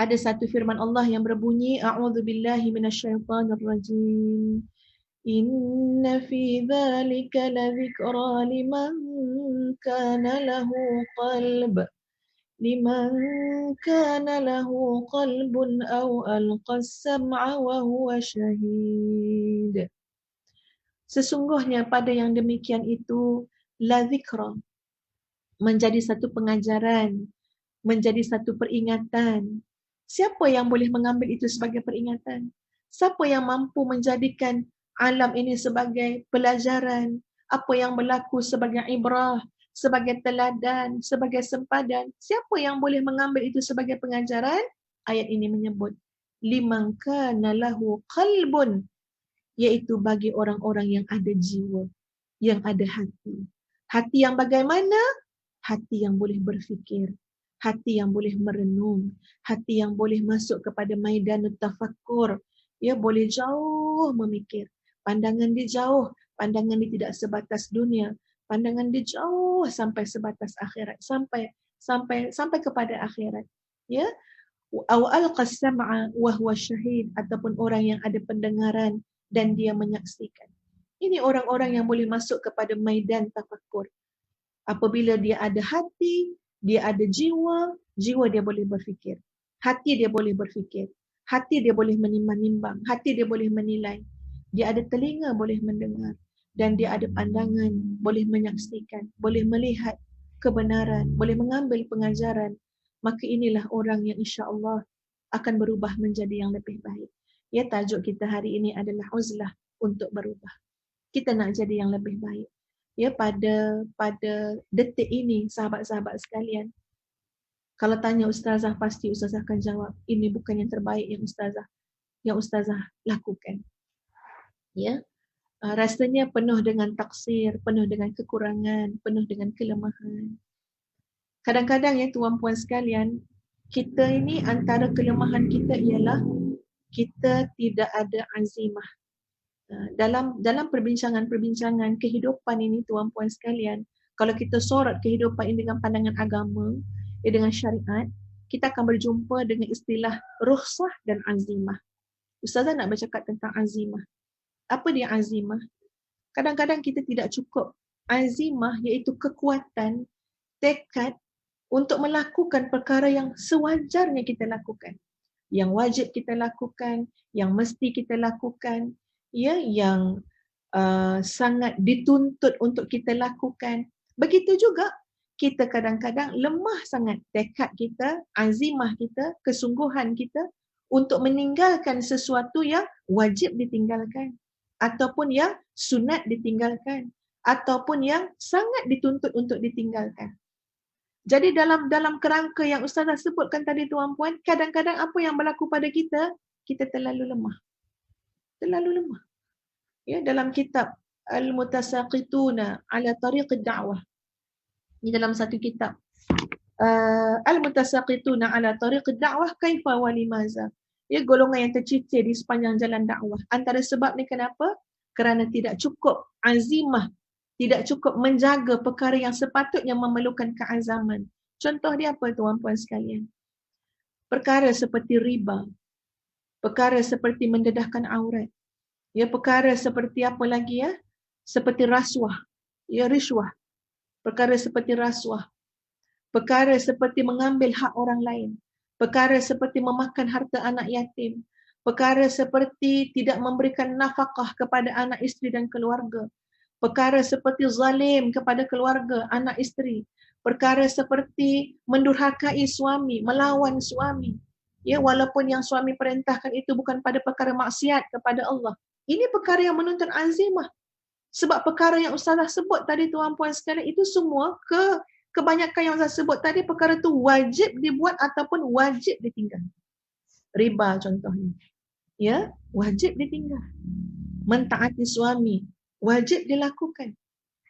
Ada satu firman Allah yang berbunyi, a'udzubillahi minasyaitonirrajim. Inna fi dzalika ladzikra liman kana lahu qalb. Liman kana lahu qalbun aw alqas sam'a wa huwa syahid. Sesungguhnya pada yang demikian itu la zikra, menjadi satu pengajaran, menjadi satu peringatan. Siapa yang boleh mengambil itu sebagai peringatan? Siapa yang mampu menjadikan alam ini sebagai pelajaran? Apa yang berlaku sebagai ibrah, sebagai teladan, sebagai sempadan? Siapa yang boleh mengambil itu sebagai pengajaran? Ayat ini menyebut liman kana lahu qalbun, iaitu bagi orang-orang yang ada jiwa, yang ada hati. Hati yang bagaimana? Hati yang boleh berfikir, hati yang boleh merenung, hati yang boleh masuk kepada maidan tafakkur. Dia boleh jauh memikir. Pandangan dia jauh, pandangan dia tidak sebatas dunia, pandangan dia jauh sampai sebatas akhirat, sampai kepada akhirat. Ya, aw alqas sam'a wa huwa syahid, ataupun orang yang ada pendengaran dan dia menyaksikan. Ini orang-orang yang boleh masuk kepada maidan tafakkur. Apabila dia ada hati, dia ada jiwa, jiwa dia boleh berfikir. Hati dia boleh berfikir. Hati dia boleh menimbang-nimbang. Hati dia boleh menilai. Dia ada telinga boleh mendengar. Dan dia ada pandangan boleh menyaksikan. Boleh melihat kebenaran. Boleh mengambil pengajaran. Maka inilah orang yang insya-Allah akan berubah menjadi yang lebih baik. Ya, tajuk kita hari ini adalah uzlah untuk berubah. Kita nak jadi yang lebih baik. Ya, pada detik ini sahabat-sahabat sekalian, kalau tanya ustazah, pasti ustazah akan jawab, ini bukan yang terbaik yang ustazah lakukan. Ya, rasanya penuh dengan taksir, penuh dengan kekurangan, penuh dengan kelemahan. Kadang-kadang ya tuan-puan sekalian, kita ini antara kelemahan kita ialah kita tidak ada azimah. Dalam perbincangan kehidupan ini tuan-puan sekalian, kalau kita sorot kehidupan ini dengan pandangan agama, dengan syariat, kita akan berjumpa dengan istilah rukhsah dan azimah. Ustazah nak bercakap tentang azimah. Apa dia azimah? Kadang-kadang kita tidak cukup. Azimah iaitu kekuatan, tekad untuk melakukan perkara yang sewajarnya kita lakukan. Yang wajib kita lakukan, yang mesti kita lakukan, ya, yang sangat dituntut untuk kita lakukan. Begitu juga kita kadang-kadang lemah sangat tekad kita, azimah kita, kesungguhan kita untuk meninggalkan sesuatu yang wajib ditinggalkan, ataupun yang sunat ditinggalkan, ataupun yang sangat dituntut untuk ditinggalkan. Jadi dalam kerangka yang ustazah sebutkan tadi tuan-puan, kadang-kadang apa yang berlaku pada kita, kita terlalu lemah. Terlalu lemah. Ya, dalam kitab Al-Mutasaqituna ala Tariq Ad-Da'wah. Ini dalam satu kitab. Al-Mutasaqituna ala Tariq Ad-Da'wah kaifa wa limaza. Ya, golongan yang tercicir di sepanjang jalan dakwah. Antara sebab ni kenapa? Kerana tidak cukup azimah, tidak cukup menjaga perkara yang sepatutnya memerlukan keazaman. Contoh dia apa tuan-puan sekalian? Perkara seperti riba, perkara seperti mendedahkan aurat, ya, perkara seperti apa lagi ya? Seperti rasuah, ya, riswah. Perkara seperti rasuah. Perkara seperti mengambil hak orang lain. Perkara seperti memakan harta anak yatim. Perkara seperti tidak memberikan nafkah kepada anak isteri dan keluarga. Perkara seperti zalim kepada keluarga, anak isteri. Perkara seperti mendurhakai suami, melawan suami. Ya, walaupun yang suami perintahkan itu bukan pada perkara maksiat kepada Allah. Ini perkara yang menuntut azimah. Sebab perkara yang ustazah sebut tadi tuan-puan sekalian, itu semua kebanyakan yang ustazah sebut tadi, perkara itu wajib dibuat ataupun wajib ditinggal. Riba contohnya. Ya, wajib ditinggal. Mentaati suami, wajib dilakukan.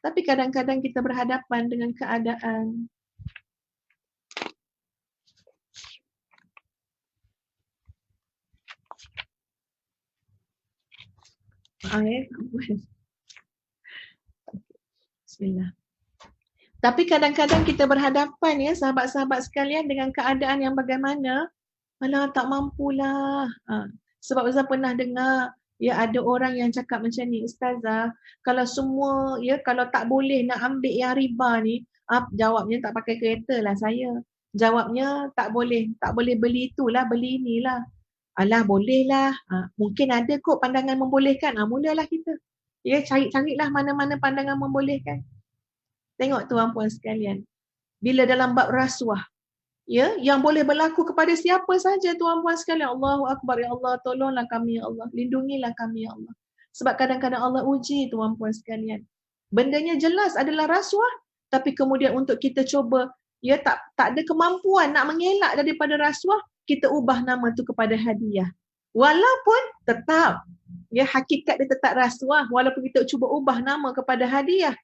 Tapi kadang-kadang kita berhadapan dengan keadaan Bismillah. Tapi kadang-kadang kita berhadapan ya sahabat-sahabat sekalian dengan keadaan yang bagaimana? Alah, tak mampulah. Sebab Ustazah pernah dengar ya ada orang yang cakap macam ni, ustazah, kalau semua ya kalau tak boleh nak ambil yang riba ni, jawabnya tak pakai kereta lah saya. Jawabnya tak boleh beli itulah, beli inilah. Alah, bolehlah. Mungkin ada kot pandangan membolehkan. Mulalah kita. Ya, carilah mana-mana pandangan membolehkan. Tengok tuan-puan sekalian. bila dalam bab rasuah, ya, yang boleh berlaku kepada siapa saja tuan-puan sekalian. Allahu Akbar, ya Allah, tolonglah kami ya Allah, lindungilah kami ya Allah. Sebab kadang-kadang Allah uji tuan-puan sekalian. Bendanya jelas adalah rasuah, tapi kemudian untuk kita cuba, ya, tak ada kemampuan nak mengelak daripada rasuah, kita ubah nama tu kepada hadiah. Walaupun tetap, ya, hakikat dia tetap rasuah, walaupun kita cuba ubah nama kepada hadiah.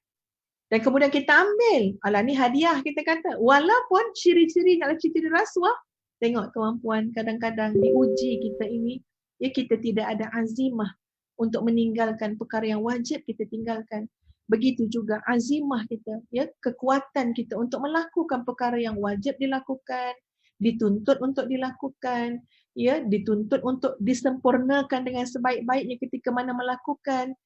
Dan kemudian kita ambil, alah ni hadiah kita kata. Walaupun ciri-ciri adalah ciri-ciri rasuah, tengok tuan-puan, kadang-kadang diuji kita ini, ya, kita tidak ada azimah untuk meninggalkan perkara yang wajib kita tinggalkan. Begitu juga azimah kita, ya, kekuatan kita untuk melakukan perkara yang wajib dilakukan, dituntut untuk dilakukan, ya, dituntut untuk disempurnakan dengan sebaik-baiknya ketika mana melakukan.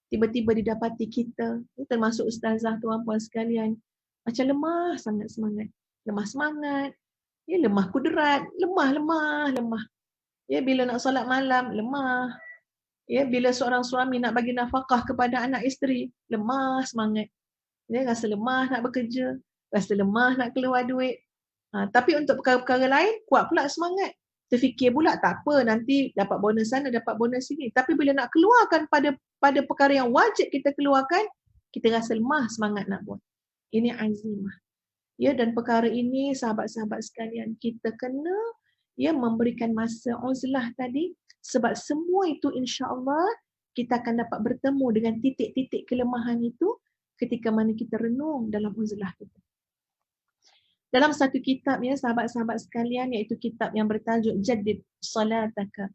Tiba-tiba didapati kita, termasuk ustazah tuan-puan sekalian, macam lemah sangat semangat. Lemah semangat, ya, lemah kudrat, lemah. Ya, bila nak solat malam, lemah. Ya, bila seorang suami nak bagi nafkah kepada anak isteri, lemah semangat. Ya, rasa lemah nak bekerja, rasa lemah nak keluar duit. Tapi untuk perkara-perkara lain, kuat pula semangat. Terfikir pula tak apa, nanti dapat bonus sana, dapat bonus sini. Tapi bila nak keluarkan pada perkara yang wajib kita keluarkan, kita rasa lemah semangat nak buat. Ini azimah. Ya, dan perkara ini sahabat-sahabat sekalian, kita kena, ya, memberikan masa uzlah tadi, sebab semua itu insya-Allah kita akan dapat bertemu dengan titik-titik kelemahan itu ketika mana kita renung dalam uzlah kita. Dalam satu kitab, ya, sahabat-sahabat sekalian, iaitu kitab yang bertajuk Jaddid Salataka,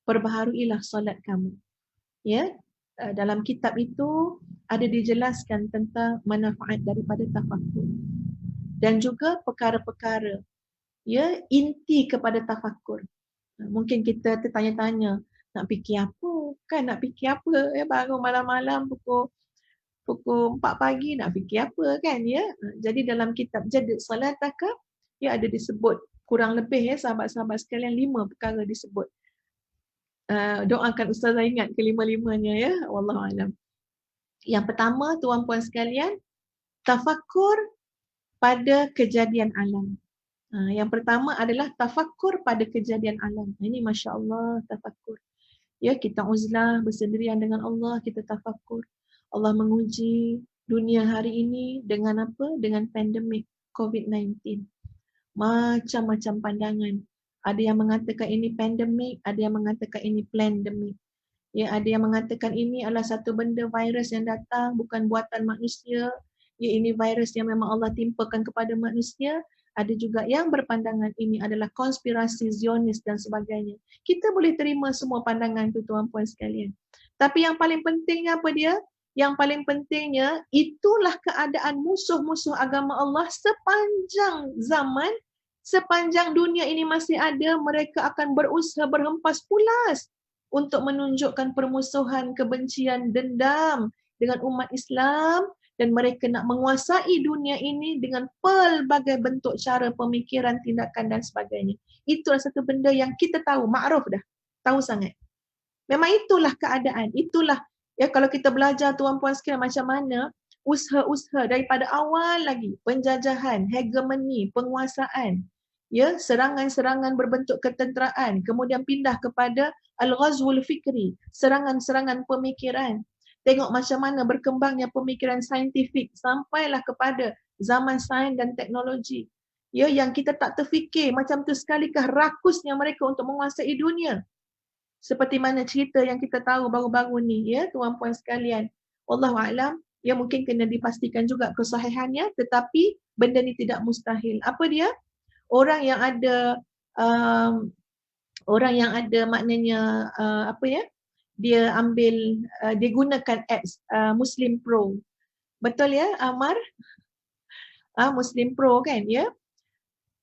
perbaharuilah solat kamu. Ya, dalam kitab itu ada dijelaskan tentang manfaat daripada tafakkur dan juga perkara-perkara, ya, inti kepada tafakkur. Mungkin kita tertanya-tanya, nak fikir apa? Kan nak fikir apa? Ya, bangun malam-malam pukul 4 pagi nak fikir apa kan, ya. Jadi dalam kitab Jaddid Salataka, ya, ada disebut kurang lebih, ya, sahabat-sahabat sekalian, 5 perkara disebut. Doakan ustazah ingat kelima-limanya, ya. Wallahualam. Yang pertama tuan-puan sekalian, tafakkur pada kejadian alam. Yang pertama adalah tafakkur pada kejadian alam. Ini masya-Allah tafakkur. Ya, kita uzlah bersendirian dengan Allah, kita tafakkur. Allah menguji dunia hari ini dengan apa? Dengan pandemik COVID-19. Macam-macam pandangan. Ada yang mengatakan ini pandemik, ada yang mengatakan ini plandemik. Ya, ada yang mengatakan ini adalah satu benda virus yang datang bukan buatan manusia. Ya, ini virus yang memang Allah timpakan kepada manusia. Ada juga yang berpandangan ini adalah konspirasi Zionis dan sebagainya. Kita boleh terima semua pandangan itu tuan-puan sekalian. Tapi yang paling pentingnya apa dia? Yang paling pentingnya, itulah keadaan musuh-musuh agama Allah sepanjang zaman, sepanjang dunia ini masih ada, mereka akan berusaha berhempas pulas untuk menunjukkan permusuhan, kebencian, dendam dengan umat Islam, dan mereka nak menguasai dunia ini dengan pelbagai bentuk cara pemikiran, tindakan dan sebagainya. Itulah satu benda yang kita tahu, makruf dah, tahu sangat. Memang itulah keadaan, itulah. Ya, kalau kita belajar tuan-puan sekalian macam mana usaha-usaha daripada awal lagi, penjajahan, hegemoni, penguasaan, ya, serangan-serangan berbentuk ketenteraan, kemudian pindah kepada al-ghazwul fikri, serangan-serangan pemikiran. Tengok macam mana berkembangnya pemikiran saintifik sampailah kepada zaman sains dan teknologi. Ya, yang kita tak terfikir macam tu sekalikah rakusnya mereka untuk menguasai dunia. Seperti mana cerita yang kita tahu baru-baru ni, ya, tuan-puan sekalian. Wallahualam, ya, mungkin kena dipastikan juga kesahihannya, tetapi benda ni tidak mustahil. Apa dia? Orang yang ada maknanya apa ya? Dia ambil, dia gunakan apps Muslim Pro. Betul ya, Amar? Muslim Pro kan, ya?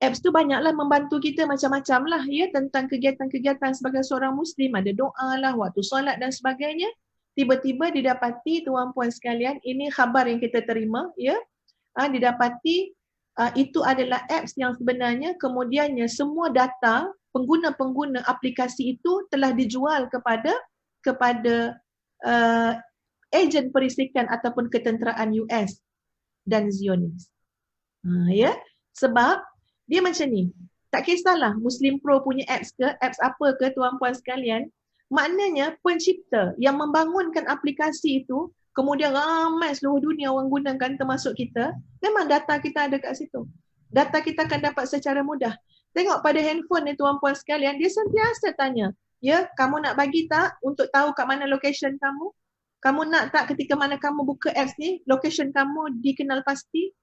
Apps tu banyaklah membantu kita macam-macam lah, ya, tentang kegiatan-kegiatan sebagai seorang Muslim. Ada doa lah, waktu solat dan sebagainya. Tiba-tiba didapati tuan-puan sekalian, ini khabar yang kita terima, ya. Didapati itu adalah apps yang sebenarnya kemudiannya semua data pengguna-pengguna aplikasi itu telah dijual kepada ejen perisikan ataupun ketenteraan US dan Zionis. Ya, sebab dia macam ni. Tak kisahlah Muslim Pro punya apps ke, apps apa ke tuan-puan sekalian, maknanya pencipta yang membangunkan aplikasi itu, kemudian ramai seluruh dunia orang gunakan termasuk kita, memang data kita ada kat situ. Data kita akan dapat secara mudah. Tengok pada handphone ni tuan-puan sekalian, dia sentiasa tanya, ya, kamu nak bagi tak untuk tahu kat mana location kamu? Kamu nak tak ketika mana kamu buka apps ni, location kamu dikenal pasti?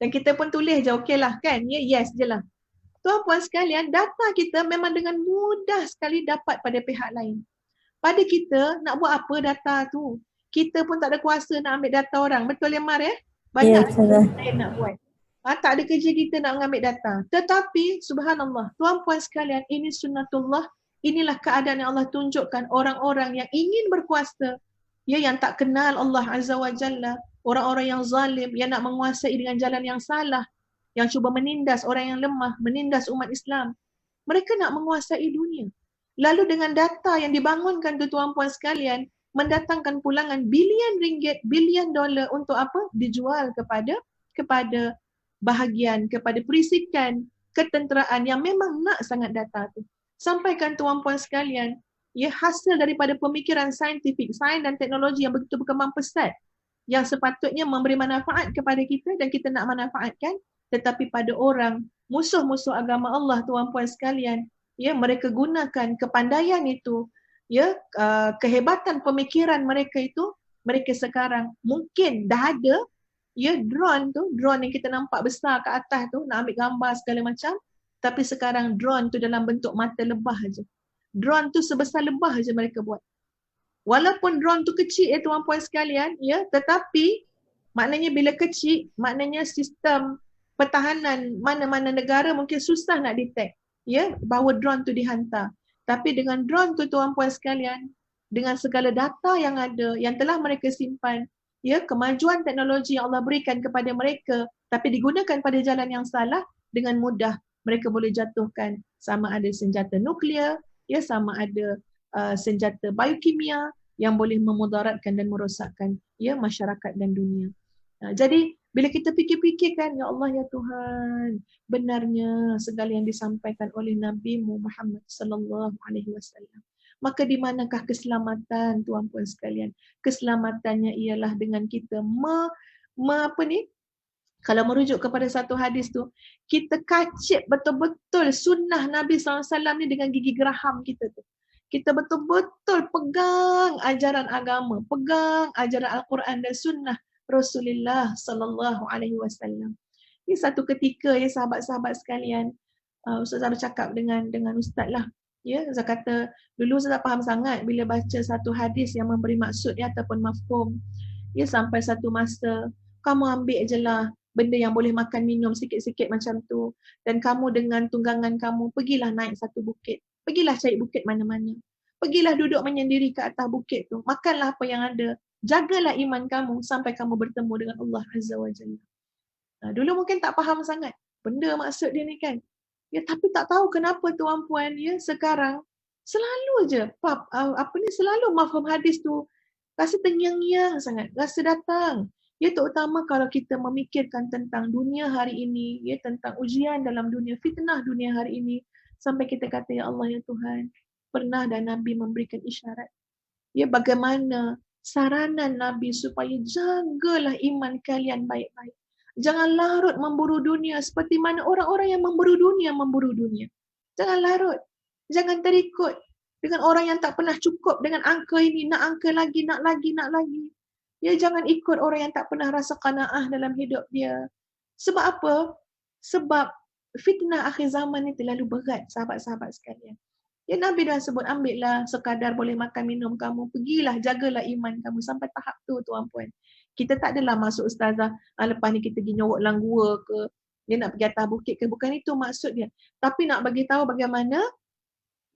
Dan kita pun tulis je, okey lah kan? Ya, yes je lah. Tuan-puan sekalian, data kita memang dengan mudah sekali dapat pada pihak lain. Pada kita, nak buat apa data tu? Kita pun tak ada kuasa nak ambil data orang. Betul ya Mar ya? Banyak lain nak buat. Tak ada kerja kita nak mengambil data. Tetapi, subhanallah, tuan-puan sekalian, ini sunnatullah. Inilah keadaan yang Allah tunjukkan orang-orang yang ingin berkuasa, ya, yang tak kenal Allah Azza wa Jalla, orang-orang yang zalim, yang nak menguasai dengan jalan yang salah, yang cuba menindas orang yang lemah, menindas umat Islam. Mereka nak menguasai dunia. Lalu dengan data yang dibangunkan tu tuan-puan sekalian, mendatangkan pulangan bilion ringgit, bilion dolar untuk apa? Dijual kepada bahagian, kepada perisikan, ketenteraan yang memang nak sangat data tu. Sampaikan tuan-puan sekalian, ya, hasil daripada pemikiran saintifik, sains dan teknologi yang begitu berkembang pesat, yang sepatutnya memberi manfaat kepada kita dan kita nak manfaatkan, tetapi pada orang musuh-musuh agama Allah tuan-puan sekalian, ya, mereka gunakan kepandaian itu, ya, kehebatan pemikiran mereka itu, mereka sekarang mungkin dah ada, ya, drone yang kita nampak besar ke atas tu, nak ambil gambar segala macam, tapi sekarang drone tu dalam bentuk mata lebah aja. Drone tu sebesar lebah aja mereka buat. Walaupun drone tu kecil tuan-puan sekalian, ya, tetapi maknanya bila kecil, maknanya sistem pertahanan mana-mana negara mungkin susah nak detect, ya, bahawa drone tu dihantar. Tapi dengan drone tu tuan-puan sekalian, dengan segala data yang ada, yang telah mereka simpan, ya, kemajuan teknologi yang Allah berikan kepada mereka, tapi digunakan pada jalan yang salah, dengan mudah mereka boleh jatuhkan sama ada senjata nuklear, ya, sama ada senjata biokimia yang boleh memudaratkan dan merosakkan, ya, masyarakat dan dunia. Jadi bila kita fikir-fikirkan, ya Allah ya Tuhan, benarnya segala yang disampaikan oleh Nabi Muhammad sallallahu alaihi wasallam. Maka di manakah keselamatan tuan-puan sekalian? Keselamatannya ialah dengan kita kalau merujuk kepada satu hadis tu, kita kacip betul-betul sunnah Nabi SAW ni dengan gigi geraham kita tu. Kita betul-betul pegang ajaran agama, pegang ajaran Al-Quran dan sunnah Rasulullah sallallahu alaihi wasallam. Ini satu ketika, ya sahabat-sahabat sekalian, Ustazah bercakap dengan ustaz lah. Ya, saya kata dulu saya tak faham sangat bila baca satu hadis yang memberi maksud, ya, ataupun mafhum. Ya, sampai satu masa kamu ambil je lah benda yang boleh makan minum sikit-sikit macam tu, dan kamu dengan tunggangan kamu pergilah naik satu bukit. Pergilah cari bukit mana-mana. Pergilah duduk menyendiri ke atas bukit tu. Makanlah apa yang ada. Jagalah iman kamu sampai kamu bertemu dengan Allah Azza wa Jalla. Dulu mungkin tak faham sangat benda maksud dia ni kan. Ya, tapi tak tahu kenapa tuan-puan, ya, sekarang selalu je selalu mafhum hadis tu rasa terngiang-ngiang sangat, rasa datang. Ya, terutama kalau kita memikirkan tentang dunia hari ini, ya, tentang ujian dalam dunia, fitnah dunia hari ini, sampai kita kata, ya Allah ya Tuhan, pernah dah Nabi memberikan isyarat, ya, bagaimana saranan Nabi supaya jagalah iman kalian baik-baik. Jangan larut memburu dunia seperti mana orang-orang yang memburu dunia. Jangan larut. Jangan terikut dengan orang yang tak pernah cukup dengan angka ini, nak angka lagi, nak lagi. Ya, jangan ikut orang yang tak pernah rasa qanaah dalam hidup dia. Sebab apa? Sebab fitnah akhir zaman ni terlalu berat, sahabat-sahabat sekalian. Ya, Nabi dah sebut, ambillah sekadar boleh makan minum kamu, pergilah jagalah iman kamu sampai tahap tu tuan-puan. Kita tak adalah masuk ustazah, lepas ni kita pergi nyawak lang gua ke, dia nak pergi atas bukit ke, bukan itu maksud dia. Tapi nak bagi tahu bagaimana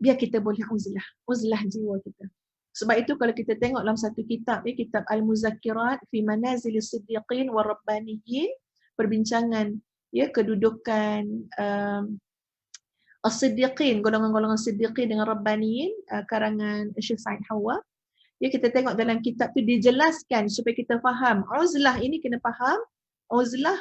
biar kita boleh uzlah jiwa kita. Sebab itu kalau kita tengok dalam satu kitab, kitab Al-Muzakkirat fi Manazilis Siddiqin wa Rabbaniyin, perbincangan, ya, kedudukan As-Siddiqin, golongan-golongan Siddiqin dengan Rabbaniyin, karangan Syekh Said Hawa. Ya, kita tengok dalam kitab tu dijelaskan supaya kita faham. Uzlah ini kena faham. Uzlah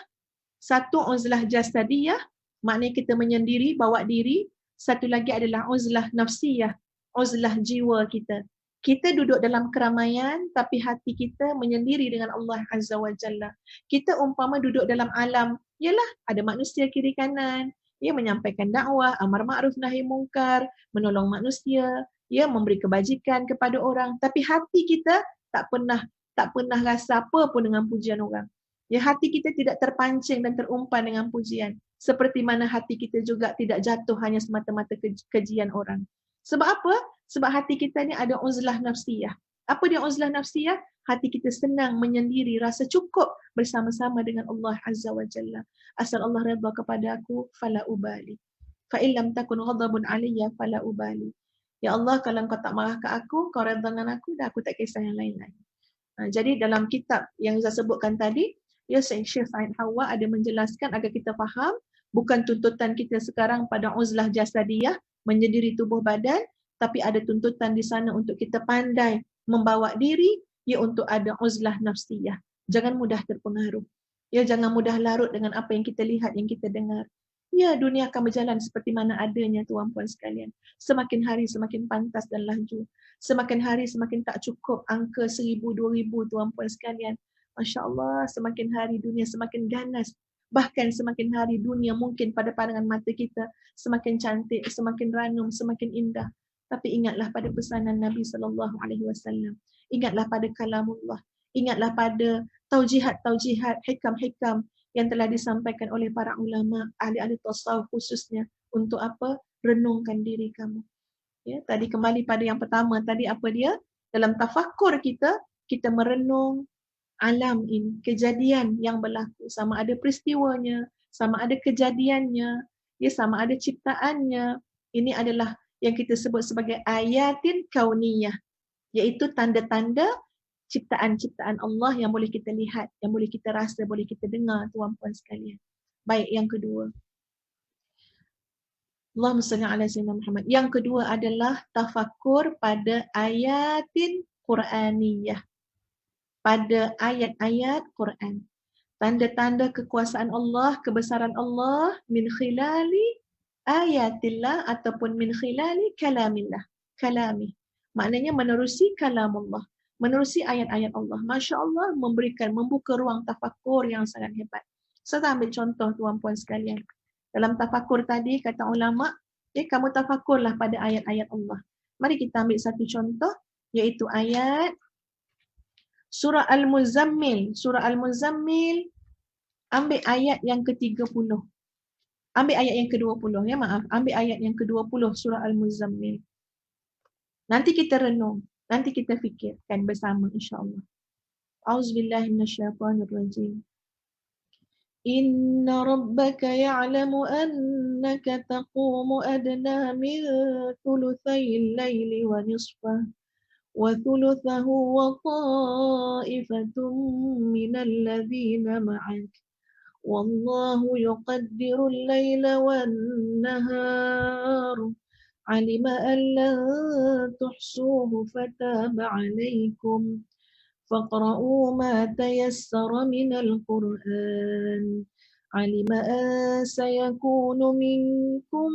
Satu uzlah jasadiyah, maknanya kita menyendiri, bawa diri. Satu lagi adalah uzlah nafsiyah, uzlah jiwa kita. Kita duduk dalam keramaian tapi hati kita menyendiri dengan Allah Azza wa Jalla. Kita umpama duduk dalam alam, yalah ada manusia kiri kanan, ia menyampaikan dakwah, amar ma'ruf nahi mungkar, menolong manusia, ia memberi kebajikan kepada orang, tapi hati kita tak pernah rasa apa pun dengan pujian orang. Ya, hati kita tidak terpancing dan terumpan dengan pujian. Seperti mana hati kita juga tidak jatuh hanya semata-mata kejian orang. Sebab apa? Sebab hati kita ni ada uzlah nafsiyah. Apa dia uzlah nafsiyah? Hati kita senang menyendiri, rasa cukup bersama-sama dengan Allah Azza wa Jalla. Asal Allah redha kepada aku, fala ubali. Fa illam takun ghadabun alayya fala ubali. Ya Allah, kalau kau tak marah ke aku, kau redha dengan aku, dah aku tak kisah yang lain-lain. Jadi dalam kitab yang saya sebutkan tadi, ya Syekh Said Hawa ada menjelaskan agar kita faham, bukan tuntutan kita sekarang pada uzlah jasadiyah, menyendiri tubuh badan, tapi ada tuntutan di sana untuk kita pandai membawa diri, ya untuk ada uzlah nafsiyah. Jangan mudah terpengaruh. Ya, jangan mudah larut dengan apa yang kita lihat, yang kita dengar. Ya, dunia akan berjalan seperti mana adanya, tuan-puan sekalian. Semakin hari semakin pantas dan laju. Semakin hari semakin tak cukup angka 1000, 2000, tuan-puan sekalian. Masya Allah, semakin hari dunia semakin ganas. Bahkan semakin hari dunia mungkin pada pandangan mata kita semakin cantik, semakin ranum, semakin indah. Tapi ingatlah pada pesanan Nabi SAW. Ingatlah pada kalamullah. Ingatlah pada taujihat-taujihat, hikam-hikam yang telah disampaikan oleh para ulama, ahli-ahli tasawuf khususnya. Untuk apa? Renungkan diri kamu. Ya, tadi kembali pada yang pertama, tadi apa dia? Dalam tafakur kita, kita merenung alam ini, kejadian yang berlaku, sama ada peristiwanya, sama ada kejadiannya, ya, sama ada ciptaannya. Ini adalah yang kita sebut sebagai ayatin kauniyah, iaitu tanda-tanda ciptaan-ciptaan Allah yang boleh kita lihat, yang boleh kita rasa, boleh kita dengar, tuan-puan sekalian. Baik, yang kedua. Allahumma salli ala sayyidina Muhammad. Yang kedua adalah tafakur pada ayatin Quraniyah. Pada ayat-ayat Quran. Tanda-tanda kekuasaan Allah, kebesaran Allah min khilali ayatillah ataupun min khilali kalamillah. Kalami. Maknanya menerusi kalamullah. Menerusi ayat-ayat Allah. Masya Allah membuka ruang tafakur yang sangat hebat. Saya ambil contoh tuan-puan sekalian. Dalam tafakur tadi kata ulama, kamu tafakurlah pada ayat-ayat Allah. Mari kita ambil satu contoh, iaitu ayat Surah Al-Muzammil. Surah Al-Muzammil, ambil ayat yang ke-30. Ambil ayat yang ke-20, ya maaf. Ambil ayat yang ke-20 Surah Al-Muzammil. Nanti kita renung, nanti kita fikirkan bersama insya-Allah. Auzubillahi minasyaitonirrajim. Inna rabbaka ya'lamu annaka taqumu adna min thuluthayil laili wa nisfah وثلثه وطائفة من الذين معك والله يقدر الليل والنهار علم أن لن تحصوه فتاب عليكم فاقرؤوا ما تيسر من القرآن علم أن سيكون منكم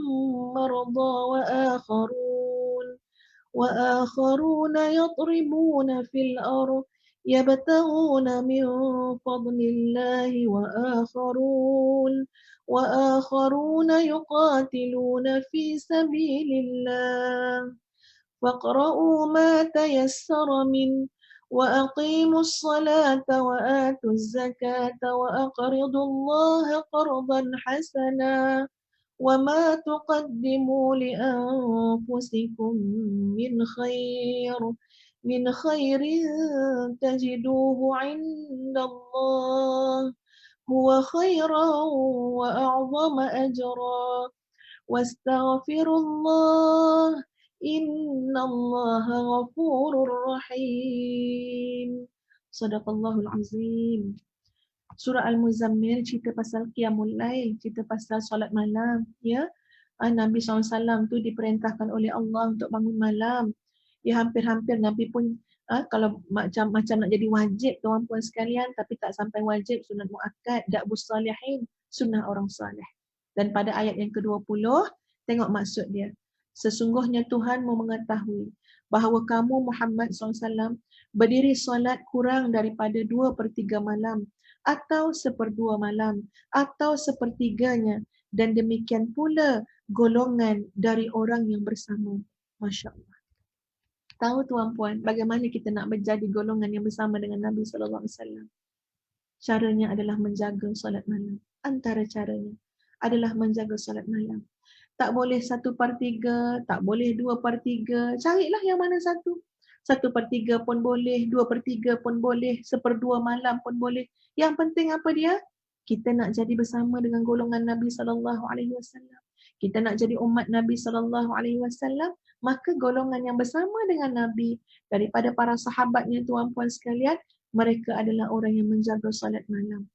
مرضى وآخرون يضربون في الأرض يبتغون من فضل الله وآخرون يقاتلون في سبيل الله فاقرؤوا ما تيسر منه وأقيموا الصلاة وآتوا الزكاة وأقرضوا الله قرضا حسنا وما تقدموا لأنفسكم من خير تجدوه عند الله هو خيرا وأعظم أجرا واستغفروا الله إن الله غفور رحيم صدق الله العظيم. Surah Al-Muzammil cerita pasal Qiyamul Lail, cerita pasal solat malam, ya. Nabi SAW tu diperintahkan oleh Allah untuk bangun malam. Ya, hampir-hampir Nabi pun kalau macam nak jadi wajib tuan-puan sekalian, tapi tak sampai wajib, sunat muakkad, da'bus salihin, sunnah orang saleh. Dan pada ayat yang ke-20, tengok maksud dia. Sesungguhnya Tuhanmu mengetahui bahawa kamu Muhammad SAW berdiri solat kurang daripada 2/3 malam atau 1/2 malam atau sepertiganya, dan demikian pula golongan dari orang yang bersama. Masya Allah. Tahu tuan-puan bagaimana kita nak menjadi golongan yang bersama dengan Nabi SAW? Caranya adalah menjaga solat malam. Antara caranya adalah menjaga solat malam. Tak boleh 1/3, tak boleh 2/3. Carilah yang mana satu. 1/3 pun boleh, 2/3 pun boleh, 1/2 malam pun boleh. Yang penting apa dia? Kita nak jadi bersama dengan golongan Nabi SAW. Kita nak jadi umat Nabi SAW, maka golongan yang bersama dengan Nabi daripada para sahabatnya tuan-puan sekalian, mereka adalah orang yang menjaga solat malam.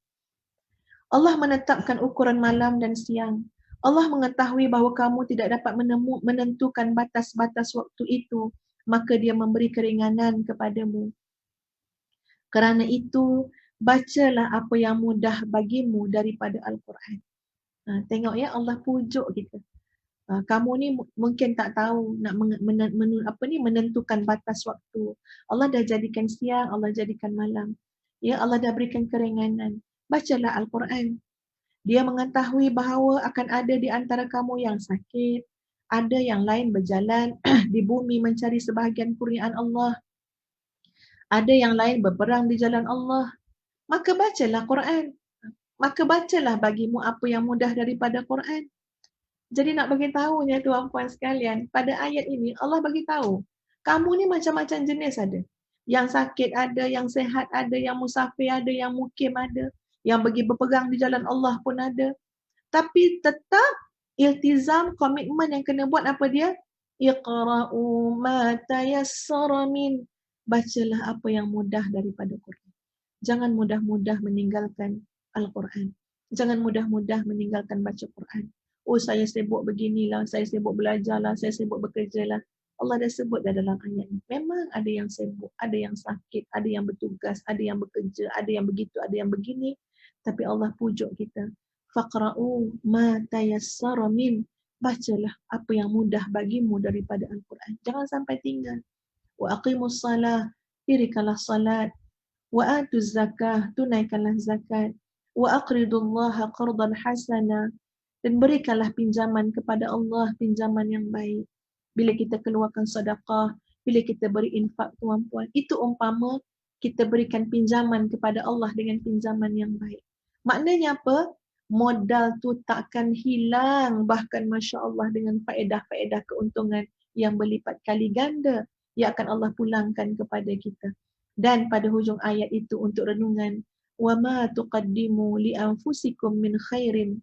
Allah menetapkan ukuran malam dan siang. Allah mengetahui bahawa kamu tidak dapat menentukan batas-batas waktu itu, maka dia memberi keringanan kepadamu. Kerana itu, bacalah apa yang mudah bagimu daripada Al-Quran. Tengok ya, Allah pujuk kita. Kamu ni mungkin tak tahu nak menentukan batas waktu. Allah dah jadikan siang, Allah jadikan malam. Ya, Allah dah berikan keringanan. Bacalah Al-Quran. Dia mengetahui bahawa akan ada di antara kamu yang sakit, ada yang lain berjalan di bumi mencari sebahagian kurniaan Allah, ada yang lain berperang di jalan Allah. Maka bacalah Quran. Maka bacalah bagimu apa yang mudah daripada Quran. Jadi nak bagi tahunya tuan-puan sekalian, pada ayat ini Allah bagi tahu, kamu ni macam-macam jenis ada. Yang sakit ada, yang sehat ada, yang musafir ada, yang mukim ada, yang pergi berpegang di jalan Allah pun ada. Tapi tetap iltizam, komitmen yang kena buat apa dia? Iqra'u ma tayassara min. Bacalah apa yang mudah daripada Quran. Jangan mudah-mudah meninggalkan Al-Quran. Jangan mudah-mudah meninggalkan baca Quran. Oh, saya sibuk beginilah, saya sibuk belajarlah, saya sibuk bekerjalah. Allah dah sebut dah dalam ayat ini. Memang ada yang sibuk, ada yang sakit, ada yang bertugas, ada yang bekerja, ada yang begitu, ada yang begini. Tapi Allah pujuk kita. Faqra'u ma tayassara min. Bacalah apa yang mudah bagimu daripada Al-Quran. Jangan sampai tinggal. Wa aqimus salah, dirikanlah salat. Wa atuz zakah, tunaikanlah zakat. Wa aqridullaha qardan hasana. Dan berikanlah pinjaman kepada Allah, pinjaman yang baik. Bila kita keluarkan sedekah, bila kita beri infak tuan-puan, itu umpama kita berikan pinjaman kepada Allah dengan pinjaman yang baik. Maknanya apa? Modal tu takkan hilang, bahkan Masya Allah dengan faedah-faedah keuntungan yang berlipat kali ganda yang akan Allah pulangkan kepada kita. Dan pada hujung ayat itu untuk renungan, وَمَا تُقَدِّمُوا لِأَنفُسِكُم مِّنْ خَيْرٍ.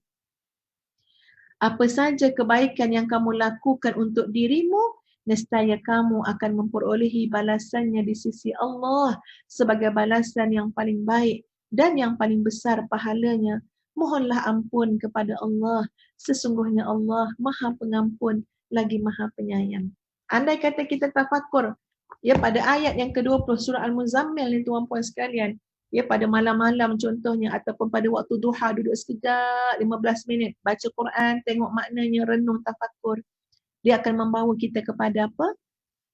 Apa saja kebaikan yang kamu lakukan untuk dirimu, nescaya kamu akan memperolehi balasannya di sisi Allah sebagai balasan yang paling baik dan yang paling besar pahalanya. Mohonlah ampun kepada Allah. Sesungguhnya Allah Maha Pengampun lagi Maha Penyayang. Andai kata kita tafakur ya pada ayat yang ke-20 surah Al-Muzammil ni tuan-puan sekalian, ya pada malam-malam contohnya ataupun pada waktu duha duduk sekejap 15 minit baca Quran, tengok maknanya, renung, tafakur, dia akan membawa kita kepada apa?